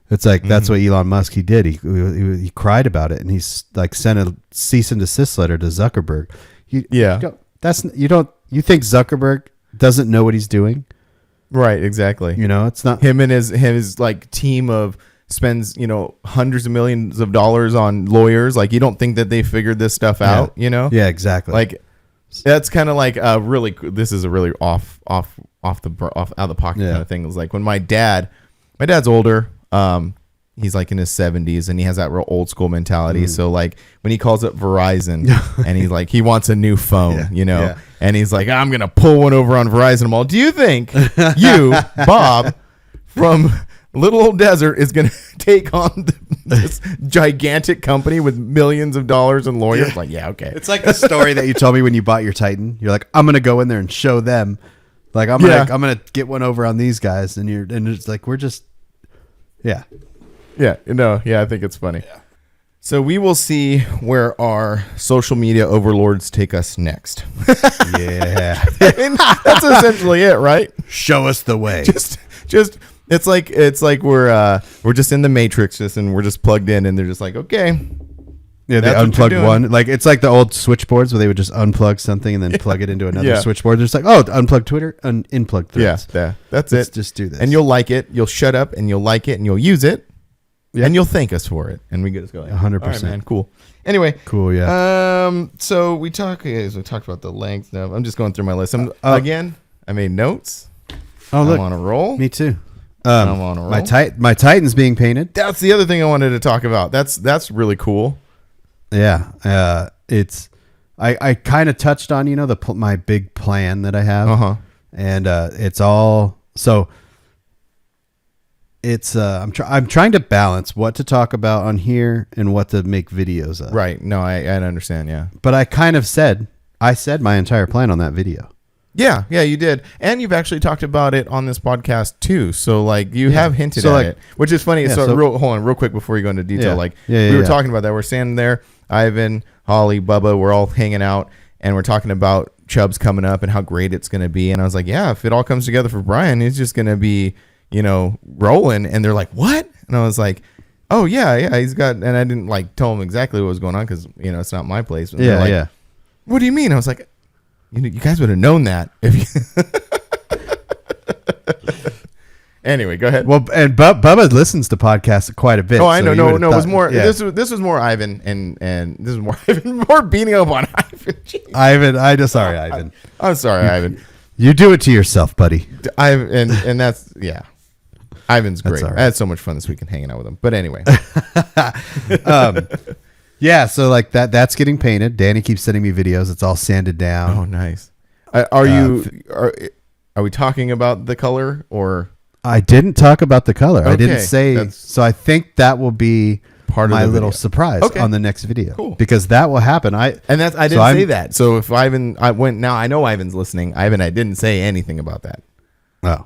It's like that's what Elon Musk he did. He cried about it, and he's like sent a cease and desist letter to Zuckerberg. You think Zuckerberg doesn't know what he's doing? Right, exactly. It's not him and his like team of spends, hundreds of millions of dollars on lawyers. Like you don't think that they figured this stuff out, Yeah, exactly. Like that's kind of like this is a really off out of the pocket kind of thing. It was like when my dad's older, he's like in his 70s and he has that real old school mentality. So like when he calls up Verizon and he's like, he wants a new phone, and he's like, I'm going to pull one over on Verizon Mall. Do you think you, Bob, from Little Old Desert is going to take on this gigantic company with millions of dollars in lawyers? Like, yeah, okay. It's like the story that you told me when you bought your Titan. You're like, I'm going to go in there and show them. Like, I'm going to get one over on these guys. And it's like, we're just, I think it's funny. Yeah. So we will see where our social media overlords take us next. Yeah. That's essentially it, right? Show us the way. Just it's like we're just in the matrix and we're just plugged in and they're just like, okay. Yeah, they unplugged one. Like it's like the old switchboards where they would just unplug something and then plug it into another switchboard. They're just like, oh, unplug Twitter and unplug Threads. Yeah, that's Let's it. Just do this. And you'll like it. You'll shut up and you'll like it and you'll use it. Yeah. And you'll thank us for it. And we get us going. 100%. All right, man. Cool. Anyway. Cool, yeah. So we talked about the length. Now I'm just going through my list. Again, I made notes. Oh, look. I'm on a roll. Me too. I'm on a roll. My Titan's being painted. That's the other thing I wanted to talk about. That's really cool. Yeah. It's I kind of touched on, my big plan that I have. And it's all so it's I'm trying to balance what to talk about on here and what to make videos of. Right. No, I understand. Yeah. But I said my entire plan on that video. Yeah, you did. And you've actually talked about it on this podcast too. So like you have hinted at it, which is funny. Hold on real quick before you go into detail. We were talking about that. We're standing there, Ivan, Holly, Bubba, we're all hanging out and we're talking about Chubbs coming up and how great it's going to be. And I was like, yeah, if it all comes together for Brian, he's just going to be, rolling. And they're like, what? And I was like, oh yeah, he's got, and I didn't like tell them exactly what was going on because, it's not my place. And like, what do you mean? I was like, you guys would have known that if you. Anyway, go ahead. Well, and Bubba listens to podcasts quite a bit. Oh, I know. No, it was more. Yeah. This was more Ivan, and this is more Ivan, more beating up on Ivan. Jeez. Ivan, sorry, Ivan. I'm sorry, Ivan. You do it to yourself, buddy. And that's Ivan's great. Right. I had so much fun this weekend hanging out with him. But anyway. Yeah, so like that's getting painted. Danny keeps sending me videos. It's all sanded down. Oh, nice. Are we talking about the color or? I didn't talk about the color. Okay. I didn't say. So I think that will be part of my little surprise on the next video. Cool. Because that will happen. I didn't say that. So if now I know Ivan's listening. I didn't say anything about that. Oh,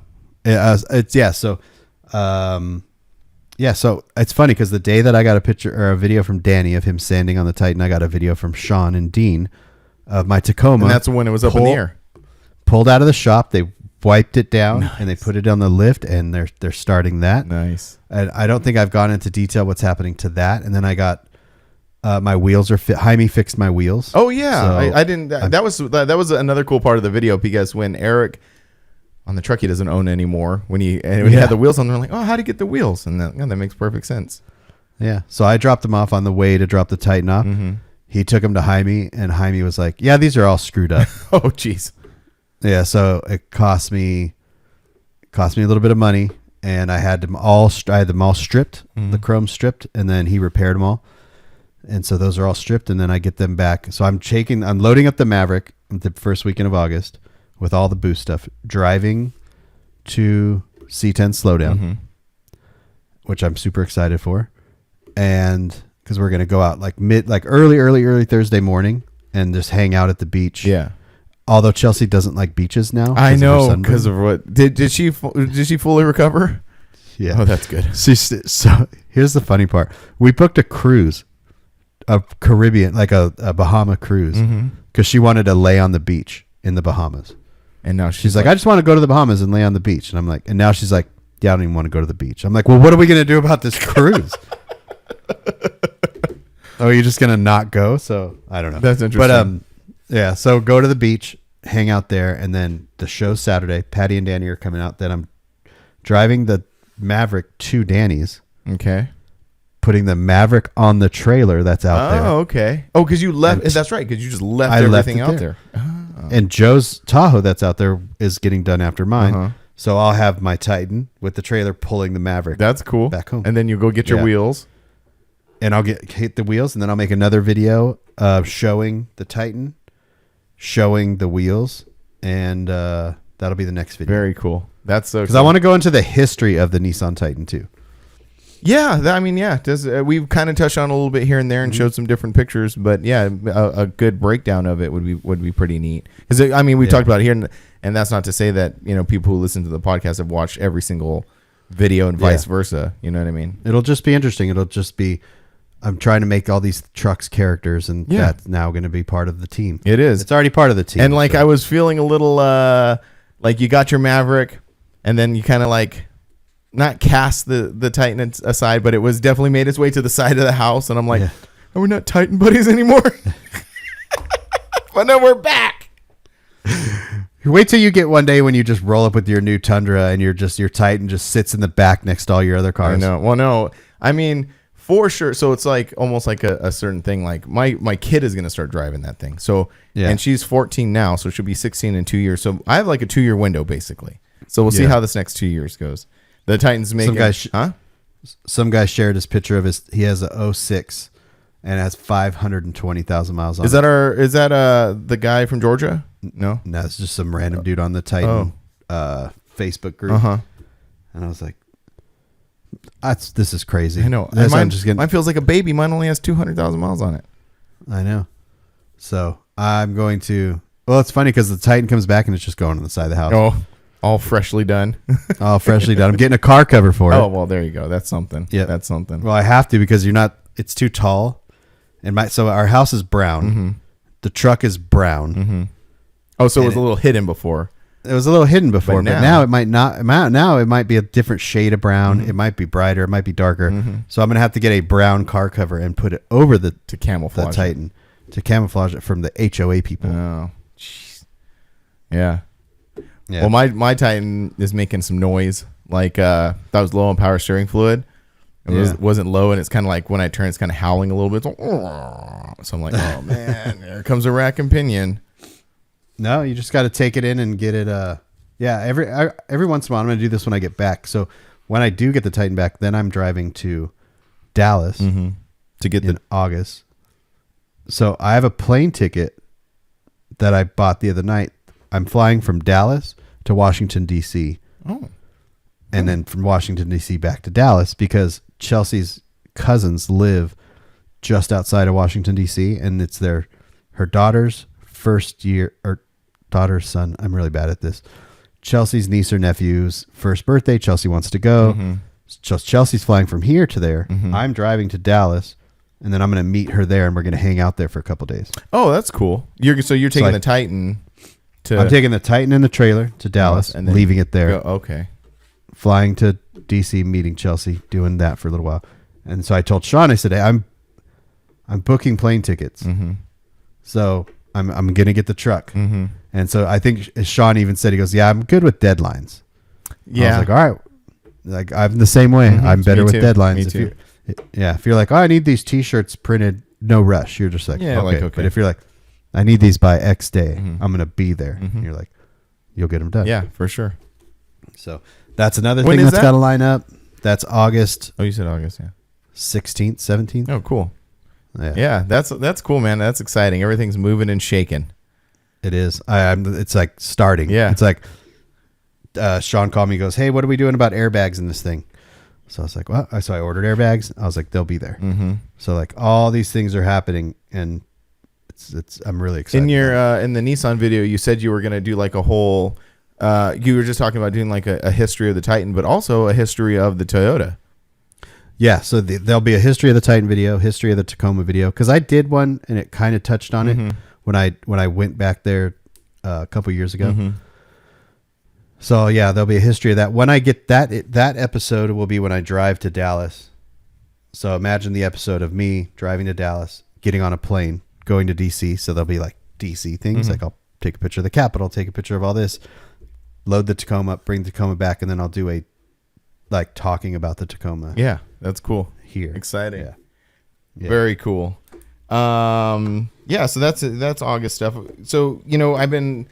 So it's funny because the day that I got a picture or a video from Danny of him sanding on the Titan, I got a video from Sean and Dean of my Tacoma. And that's when it was up in the air. Pulled out of the shop. They wiped it down and they put it on the lift, and they're starting that. Nice. And I don't think I've gone into detail what's happening to that. And then I got my wheels are fit. Jaime fixed my wheels. Oh yeah, So I didn't. That was another cool part of the video, because when Eric on the truck he doesn't own anymore, when he had the wheels on, they're like, oh, how do you get the wheels? And that makes perfect sense. Yeah. So I dropped them off on the way to drop the Titan off. Mm-hmm. He took them to Jaime, and Jaime was like, yeah, these are all screwed up. Oh jeez. Yeah. So it cost me a little bit of money, and I had them all stripped, the chrome stripped, and then he repaired them all. And so those are all stripped, and then I get them back. So I'm loading up the Maverick the first weekend of August with all the boost stuff, driving to C10 Slowdown, which I'm super excited for. And because we're going to go out like early Thursday morning and just hang out at the beach. Yeah. Although Chelsea doesn't like beaches now. I know, because of what did she fully recover? Yeah. Oh, that's good. So here's the funny part. We booked a cruise, a Caribbean, like a Bahama cruise, because she wanted to lay on the beach in the Bahamas. And now She's like, I just want to go to the Bahamas and lay on the beach. And I'm like, and now she's like, yeah, I don't even want to go to the beach. I'm like, well, what are we going to do about this cruise? Oh, you're just going to not go? So I don't know. That's interesting. But yeah, so go to the beach, hang out there, and then the show's Saturday. Patty and Danny are coming out. Then I'm driving the Maverick to Danny's. Okay. Putting the Maverick on the trailer that's out there. Oh, okay. Oh, because you left. That's right. Because you just left everything out there. And Joe's Tahoe that's out there is getting done after mine. So I'll have my Titan with the trailer pulling the Maverick. That's cool. Back home. And then you go get your wheels. And I'll hit the wheels, and then I'll make another video showing the Titan, showing the wheels, and that'll be the next video. Very cool. That's so. Because I want to go into the history of the Nissan Titan too. Yeah, we've kind of touched on it a little bit here and there and showed some different pictures, but yeah, a good breakdown of it would be pretty neat. Because we talked about it here, and that's not to say that people who listen to the podcast have watched every single video and vice versa. You know what I mean? It'll just be interesting. It'll just be. I'm trying to make all these trucks characters, and that's now going to be part of the team. It is. It's already part of the team. And I was feeling a little like you got your Maverick, and then you kind of not cast the Titan aside, but it was definitely made its way to the side of the house, and I'm like, are we not Titan buddies anymore? But no, we're back. Wait till you get one day when you just roll up with your new Tundra and your Titan just sits in the back next to all your other cars. I know. Well, no, I mean, for sure. So it's almost like a certain thing. Like my kid is going to start driving that thing. So, and she's 14 now, so she'll be 16 in 2 years. So I have a 2-year window basically. So we'll see how this next 2 years goes. The Titan's making, some guy shared his picture of he has a 06 and it has 520,000 miles on it. Is that the guy from Georgia? No, it's just some random dude on the Titan Facebook group. And I was like, this is crazy. I know. Mine feels like a baby. Mine only has 200,000 miles on it. I know. So I'm going to, it's funny because the Titan comes back and it's just going on the side of the house. Oh, all freshly done. All freshly done. I'm getting a car cover for it. Oh, well, there you go. That's something. Yeah. That's something. Well, I have to because it's too tall. So our house is brown. The truck is brown. Oh, so it was a little hidden before. It was a little hidden before, but now it might not. Now it might be a different shade of brown. It might be brighter. It might be darker. So I'm going to have to get a brown car cover and put it over to camouflage the Titan to camouflage it from the HOA people. Oh, jeez. Yeah. Well, my Titan is making some noise. That was low on power steering fluid. It wasn't low, and it's kind of like when I turn, it's kind of howling a little bit. So I'm like, oh man, here comes a rack and pinion. No, you just got to take it in and get it. Every once in a while, I'm going to do this when I get back. So when I do get the Titan back, then I'm driving to Dallas to get in August. So I have a plane ticket that I bought the other night. I'm flying from Dallas to Washington, D.C. And then from Washington, D.C. back to Dallas because Chelsea's cousins live just outside of Washington, D.C. And it's her daughter's first year, or daughter's son. I'm really bad at this. Chelsea's niece or nephew's first birthday. Chelsea wants to go. Chelsea's flying from here to there. I'm driving to Dallas. And then I'm going to meet her there and we're going to hang out there for a couple days. Oh, that's cool. You're taking the Titan to? I'm taking the Titan and the trailer to Dallas and leaving it there. Okay. Flying to DC, meeting Chelsea, doing that for a little while. And so I told Sean, I said, hey, I'm booking plane tickets. Mm-hmm. So I'm going to get the truck. Mm-hmm. And so I think Sean even said, he goes, yeah, I'm good with deadlines. Yeah. I was like, all right. Like, I'm the same way. Mm-hmm. I'm better with deadlines. Me too. If you're like, oh, I need these T-shirts printed, no rush. You're just like, yeah, okay. okay. But if you're like, I need these by X day, mm-hmm. I'm going to be there. Mm-hmm. You're like, you'll get them done. Yeah, for sure. So that's another When thing is that's that? got to line up. That's August. Oh, you said August, yeah. 16th, 17th. Oh, cool. Yeah, Yeah, that's cool, man. That's exciting. Everything's moving and shaking. it is. It's like starting. Yeah. It's like Sean called me. He goes, hey, what are we doing about airbags in this thing? So I was like, well, so I ordered airbags. I was like, they'll be there. Mm-hmm. So like all these things are happening, and I'm really excited. In your in the Nissan video, you said you were going to do like a whole. You were just talking about doing like a history of the Titan, but also a history of the Toyota. Yeah, so there'll be a history of the Titan video, history of the Tacoma video, because I did one and it kind of touched on Mm-hmm. it when I went back there a couple years ago. Mm-hmm. So yeah, there'll be a history of that. When I get that episode will be when I drive to Dallas. So imagine the episode of me driving to Dallas, getting on a plane, going to DC. So there'll be like DC things. Mm-hmm. Like I'll take a picture of the Capitol, take a picture of all this, load the Tacoma up, bring the Tacoma back, and then I'll do a like talking about the Tacoma. Yeah, that's cool. Here. Exciting. Yeah. Very cool. Yeah, so that's August stuff. So, you know, I haven't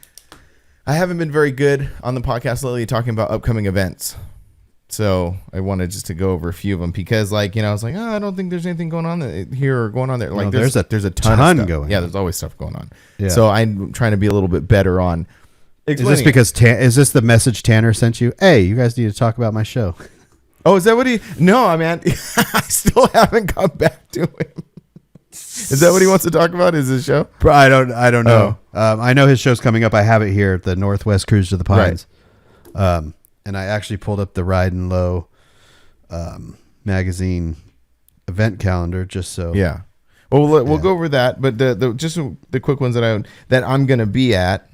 been very good on the podcast lately talking about upcoming events. So I wanted just to go over a few of them because, like, you know, I was like, I don't think there's anything going on here or going on there. Like, No, there's a ton of stuff going. Yeah, there's always stuff going on. Yeah. So I'm trying to be a little bit better on. Is this because is this the message Tanner sent you? Hey, you guys need to talk about my show. Oh, is that what he? No, man, I still haven't got back to him. Is that what he wants to talk about? Is his show? I don't know. I know his show's coming up. I have it here at the Northwest Cruise to the Pines. Right. And I actually pulled up the Ride and Low magazine event calendar just so. Yeah. Well, we'll go over that, but the just the quick ones that I'm gonna be at.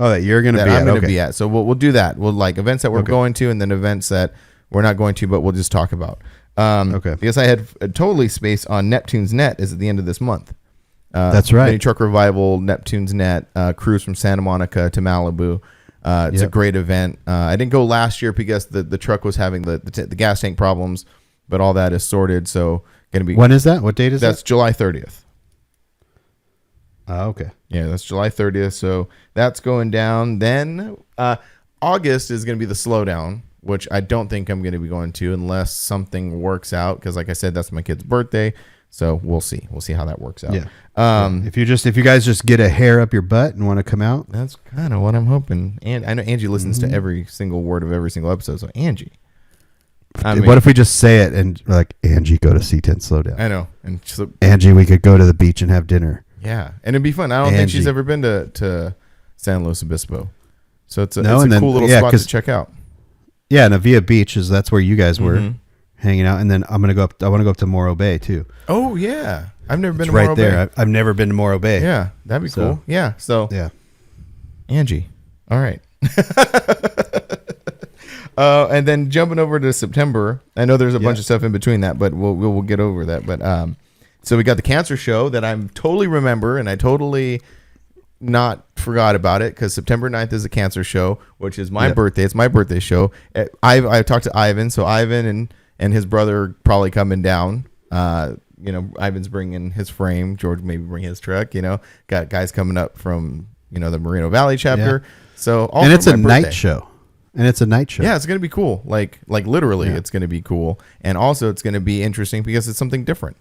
Oh, that you're gonna be. I'm gonna okay. be at. So we'll do that. We'll like events that we're going to, and then events that we're not going to, but we'll just talk about. Okay. Because I had totally spaced on Neptune's Net is at the end of this month. That's right. Mini Truck Revival, Neptune's Net, cruise from Santa Monica to Malibu. It's a great event. I didn't go last year because the truck was having the gas tank problems, but all that is sorted. So going to be. When is that? What date is that? That's July 30th. Okay. Yeah, that's July 30th. So that's going down. Then August is going to be the Slowdown, which I don't think I'm going to be going to unless something works out. Because like I said, that's my kid's birthday. So we'll see. We'll see how that works out. Yeah. If you guys just get a hair up your butt and want to come out, that's kind of what I'm hoping. And I know Angie listens to every single word of every single episode. So Angie, what if we just say it and we're like, Angie, go to C10 Slowdown? I know. And so, Angie, we could go to the beach and have dinner. yeah, and it'd be fun. I don't think she's ever been to San Luis Obispo, so it's a cool little spot to check out. Yeah, and Avia Beach that's where you guys were hanging out, and then I want to go up to Morro Bay too. Oh yeah, I've never been to right Morro there. Bay. I've never been to Morro Bay. Yeah, that'd be cool. Yeah, so yeah, Angie. All right. And then jumping over to September, I know there's a bunch of stuff in between that, but we'll get over that. But so we got the cancer show that I'm totally remember, and I totally not forgot about it because September 9th is a cancer show, which is my birthday. It's my birthday show. I talked to Ivan, so Ivan and his brother probably coming down. Ivan's bringing his frame. George maybe bring his truck. Got guys coming up from the Moreno Valley chapter. Yeah. So all and it's a birthday. night show. And it's a night show. Yeah, it's gonna be cool. Like literally, it's gonna be cool, and also it's gonna be interesting because it's something different.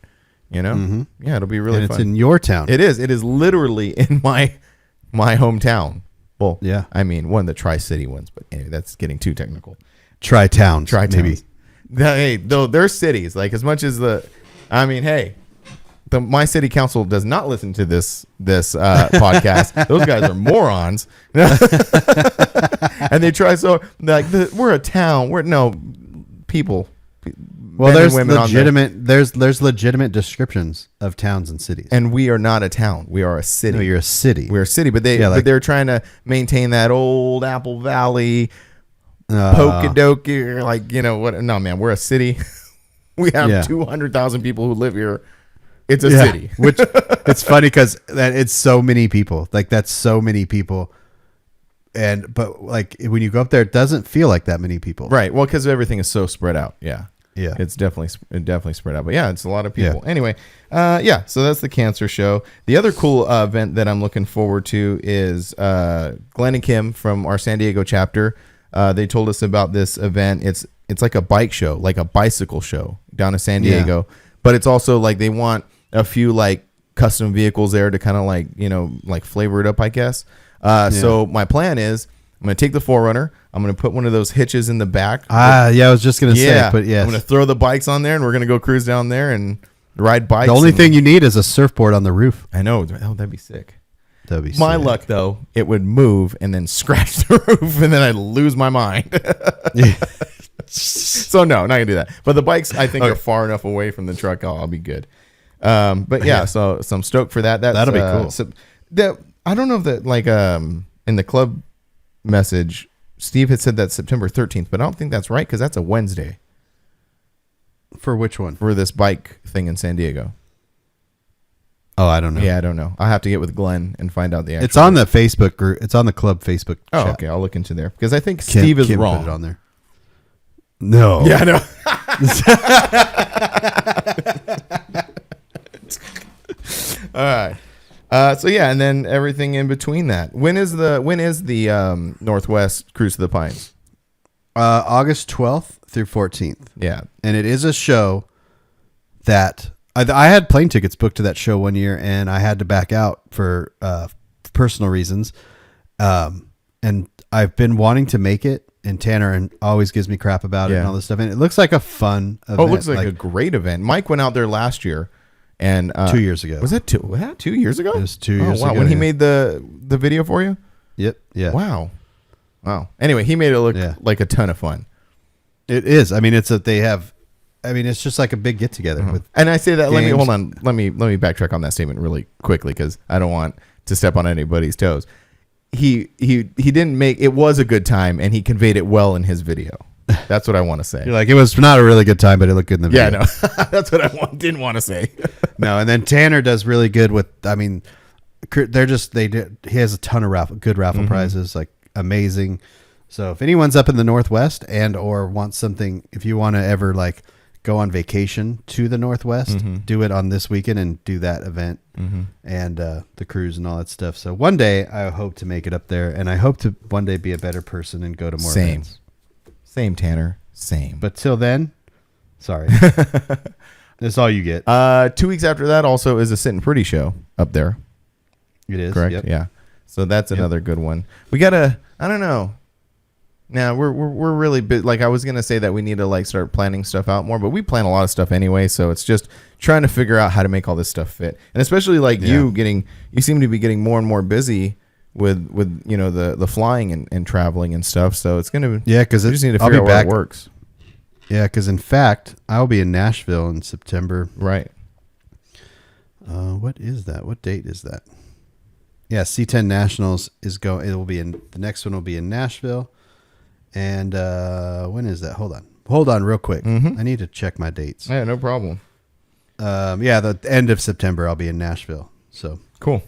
Yeah, it'll be really fun. It's in your town. It is. It is literally in my hometown. Well, yeah. I mean, one of the Tri-City ones, but anyway, that's getting too technical. Tri-towns, maybe. Hey, though they're cities. Like as much as my city council does not listen to this podcast. Those guys are morons, and they try so like we're a town. We're people. Well, men and there's women on there. there's legitimate descriptions of towns and cities. And we are not a town. We are a city. No, you're a city. We're a city, but they're trying to maintain that old Apple Valley, Pokedoki, like, you know what? No, man, we're a city. We have 200,000 people who live here. It's a city. Which it's funny because it's so many people. Like, that's so many people. But like when you go up there, it doesn't feel like that many people. Right. Well, because everything is so spread out. Yeah. Yeah. It's definitely spread out. But yeah, it's a lot of people. Yeah. Anyway, so that's the cancer show. The other cool event that I'm looking forward to is Glenn and Kim from our San Diego chapter. They told us about this event. It's like a bike show, like a bicycle show down in San Diego. Yeah. But it's also like they want a few like custom vehicles there to kind of like, you know, like flavor it up, I guess. So my plan is I'm going to take the 4Runner. I'm going to put one of those hitches in the back. I was just going to say, but yes. I'm going to throw the bikes on there and we're going to go cruise down there and ride bikes. The only thing you need is a surfboard on the roof. I know. Oh, that'd be sick. That'd be my sick. Luck, though, it would move and then scratch the roof and then I'd lose my mind. So no, not going to do that. But the bikes, I think, are far enough away from the truck. I'll be good. But yeah, so I'm stoked for that. That'll be cool. So I don't know if that, like, in the club message, Steve had said that September 13th, but I don't think that's right because that's a Wednesday. For which one? For this bike thing in San Diego. Oh, I don't know. Yeah, I don't know. I'll have to get with Glenn and find out the actual. It's on the Facebook group. It's on the club Facebook chat. Oh, okay. I'll look into there because I think Steve is wrong. Put it on there. No. Yeah, I know. All right. So yeah, and then everything in between that. When is the Northwest Cruise to the Pines? August 12th through 14th. Yeah, and it is a show that I had plane tickets booked to that show one year, and I had to back out for personal reasons. And I've been wanting to make it, and Tanner always gives me crap about it and all this stuff. And it looks like a fun event. Oh, it looks like a great event. Mike went out there last year. And 2 years ago. Was that 2 years ago? It was 2 years ago. When he made the video for you? Yep. Yeah. Wow. Anyway, he made it look like a ton of fun. It is. I mean, it's just like a big get together with. And I say that. Games. Let me backtrack on that statement really quickly because I don't want to step on anybody's toes. He didn't make it was a good time, and he conveyed it well in his video. That's what I want to say. You're like, it was not a really good time, but it looked good in the video. Yeah, no. That's what I didn't want to say. No, and then Tanner does really good with, I mean, he has a ton of good raffle prizes, like amazing. So if anyone's up in the Northwest and or wants something, if you want to ever like go on vacation to the Northwest, do it on this weekend and do that event and the cruise and all that stuff. So one day I hope to make it up there, and I hope to one day be a better person and go to more events. Same, Tanner. Same. But till then, sorry. That's all you get. 2 weeks after that also is a Sit and Pretty show up there. It is. Correct? Yep. Yeah. So that's another good one. We got to, I don't know. Now, we're really bit, like I was going to say that we need to like start planning stuff out more, but we plan a lot of stuff anyway. So it's just trying to figure out how to make all this stuff fit. And especially like you seem to be getting more and more busy with you know the flying and traveling and stuff, so it's gonna because we just need to figure out where it works. Yeah, because in fact I'll be in Nashville in September. Right. What is that? What date is that? Yeah, C10 Nationals is going. It will be in the next one. Will be in Nashville, and when is that? Hold on, real quick. I need to check my dates. Yeah, no problem. The end of September I'll be in Nashville. So cool.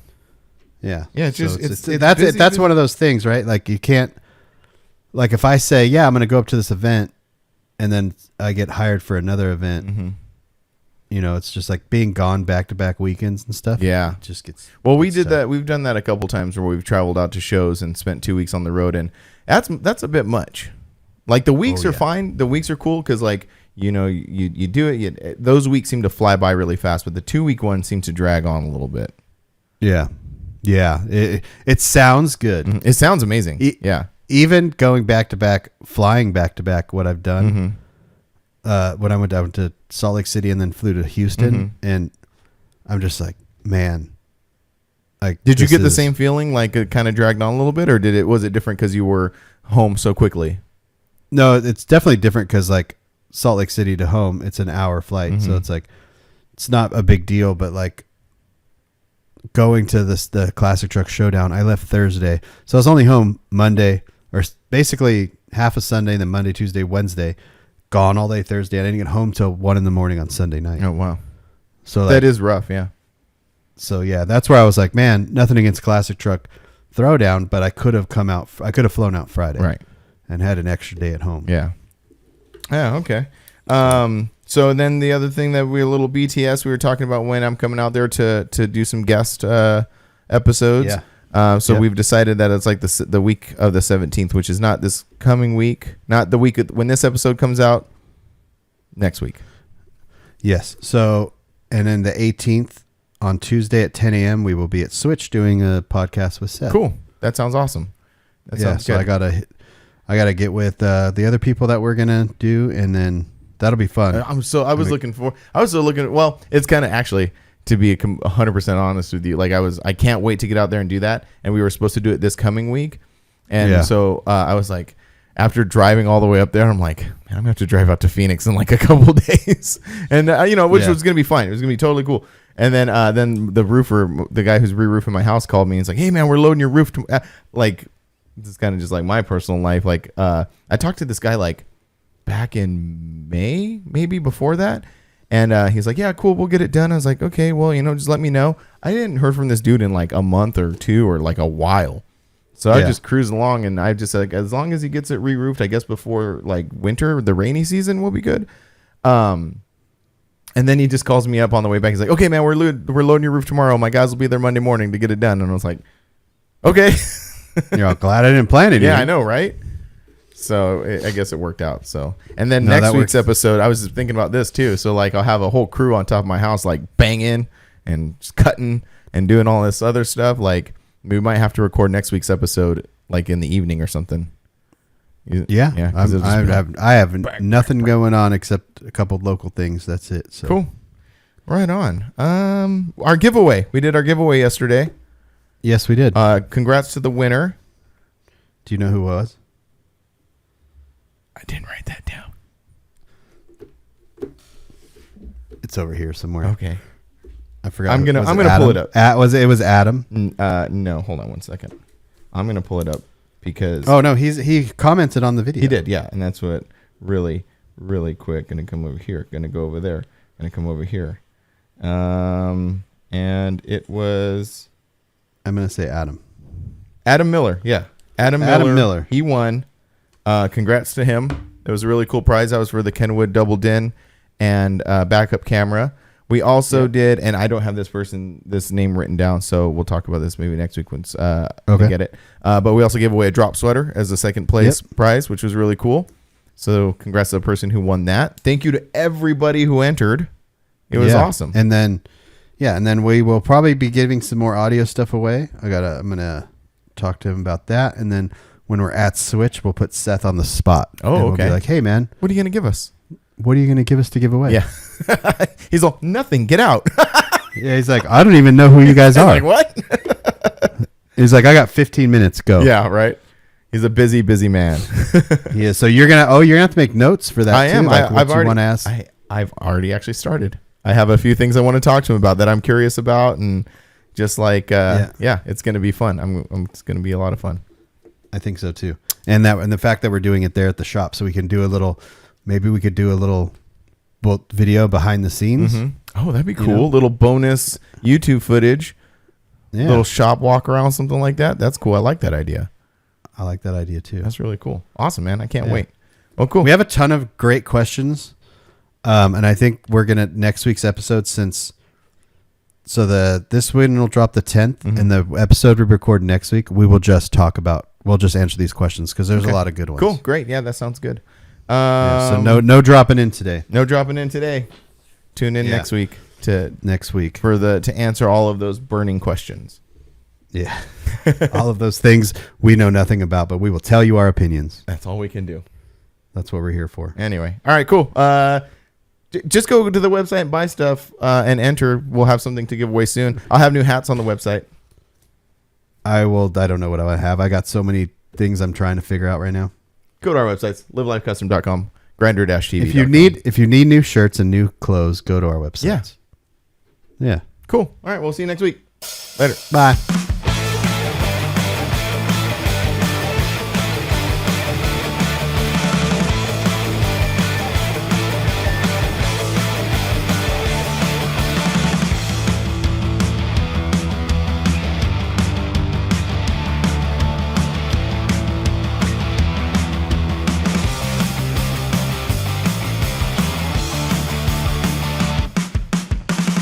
Yeah. Yeah. That's one of those things, right? Like you can't, like if I say, yeah, I'm going to go up to this event and then I get hired for another event, you know, it's just like being gone back-to-back weekends and stuff. Yeah. It just gets. Well, we did that. We've done that a couple times where we've traveled out to shows and spent 2 weeks on the road. And that's a bit much. Like the weeks are fine. The weeks are cool. Cause like, you know, you do it. Those weeks seem to fly by really fast, but the 2 week one seems to drag on a little bit. Yeah. Yeah, it sounds good. It sounds amazing. Yeah. Even going back to back, flying back to back, what I've done when I went down to Salt Lake City and then flew to Houston, and I'm just like, man. Like, did you get the same feeling? Like it kind of dragged on a little bit, or was it different because you were home so quickly? No, it's definitely different because like Salt Lake City to home, it's an hour flight. Mm-hmm. So it's like, it's not a big deal, but like going to the Classic Truck Showdown, I left Thursday. So I was only home Monday, or basically half a Sunday, then Monday, Tuesday, Wednesday, gone all day Thursday. I didn't get home till 1 a.m. on Sunday night. Oh, wow. So that is rough. Yeah. So yeah, that's where I was like, man, nothing against Classic Truck Throwdown, but I could have flown out Friday. Right. And had an extra day at home. Yeah. Yeah. Okay. So then the other thing that we a little BTS, we were talking about when I'm coming out there to do some guest episodes. Yeah. So Yep. we've decided that it's like the week of the 17th, which is not this coming week, not the week when this episode comes out, next week. Yes. So, and then the 18th on Tuesday at 10 a.m., we will be at Switch doing a podcast with Seth. Cool. That sounds awesome. That sounds so good. I gotta get with the other people that we're gonna do, and then that'll be fun. Well, it's kind of actually, to be 100% honest with you, like I can't wait to get out there and do that. And we were supposed to do it this coming week. And so I was like, after driving all the way up there, I'm like, man, I'm gonna have to drive out to Phoenix in like a couple days. And which was gonna be fine. It was gonna be totally cool. And then the roofer, the guy who's re-roofing my house, called me and he's like, hey man, we're loading your roof. Like, this is kind of just like my personal life. Like, I talked to this guy like back in May, maybe before that. And he's like, yeah, cool, we'll get it done. I was like, okay, well, just let me know. I didn't heard from this dude in like a month or two or like a while. So I just cruised along, and I just like, as long as he gets it re-roofed, I guess before like winter, the rainy season will be good. And then he just calls me up on the way back. He's like, okay, man, we're loading your roof tomorrow. My guys will be there Monday morning to get it done. And I was like, okay. You're all glad I didn't plan it. Yeah, I know, right? So I guess it worked out. So, and then next week's episode, I was just thinking about this too. So like, I'll have a whole crew on top of my house, like banging and just cutting and doing all this other stuff. Like, we might have to record next week's episode like in the evening or something. Yeah. I have nothing going on except a couple local things. That's it. So cool. Right on. Our giveaway. We did our giveaway yesterday. Yes, we did. Congrats to the winner. Do you know who it was? I didn't write that down. It's over here somewhere. Okay. I forgot. I'm gonna pull it up. It was Adam? No, hold on one second. I'm gonna pull it up because no, he commented on the video. He did, yeah, and that's what really quick. Gonna come over here. Gonna go over there. Gonna come over here. And it was. I'm gonna say Adam. Adam Miller, yeah, Adam Miller. He won. Congrats to him. It was a really cool prize. That was for the Kenwood double din and backup camera. We also did, and I don't have this name written down, so we'll talk about this maybe next week once we get it. But we also gave away a drop sweater as a second place prize, which was really cool. So congrats to the person who won that. Thank you to everybody who entered. It was awesome. And then we will probably be giving some more audio stuff away. I'm gonna talk to him about that, and then when we're at Switch, we'll put Seth on the spot. Oh, and okay. We'll be like, hey man, what are you gonna give us? What are you going to give us to give away? Yeah. He's all, nothing. Get out. Yeah, he's like, I don't even know who you guys are. Like, what? He's like, I got 15 minutes. Go. Yeah, right. He's a busy man. Yeah, so you're going to have to make notes for that. I am. Like, I've already want to ask. I've already actually started. I have a few things I want to talk to him about that I'm curious about, and just like, it's going to be fun. It's going to be a lot of fun. I think so too. And the fact that we're doing it there at the shop, so we can do a little. Maybe we could do a little video behind the scenes. Mm-hmm. Oh, that'd be cool. Little bonus YouTube footage. Yeah. Little shop walk around, something like that. That's cool. I like that idea. I like that idea too. That's really cool. Awesome, man. I can't wait. Oh, cool. We have a ton of great questions. And I think we're going to next week's episode this one will drop the 10th and the episode we record next week, we'll just answer these questions because there's a lot of good ones. Cool. Great. Yeah, that sounds good. So no dropping in today. No dropping in today. Tune in next week to answer all of those burning questions. Yeah. All of those things we know nothing about, but we will tell you our opinions. That's all we can do. That's what we're here for. Anyway. All right, cool. Just go to the website and buy stuff and enter. We'll have something to give away soon. I'll have new hats on the website. I don't know what I have. I got so many things I'm trying to figure out right now. Go to our websites, livelifecustom.com. Grinder-TV. If you need new shirts and new clothes, go to our website. Yeah. Yeah. Cool. All right. We'll see you next week. Later. Bye.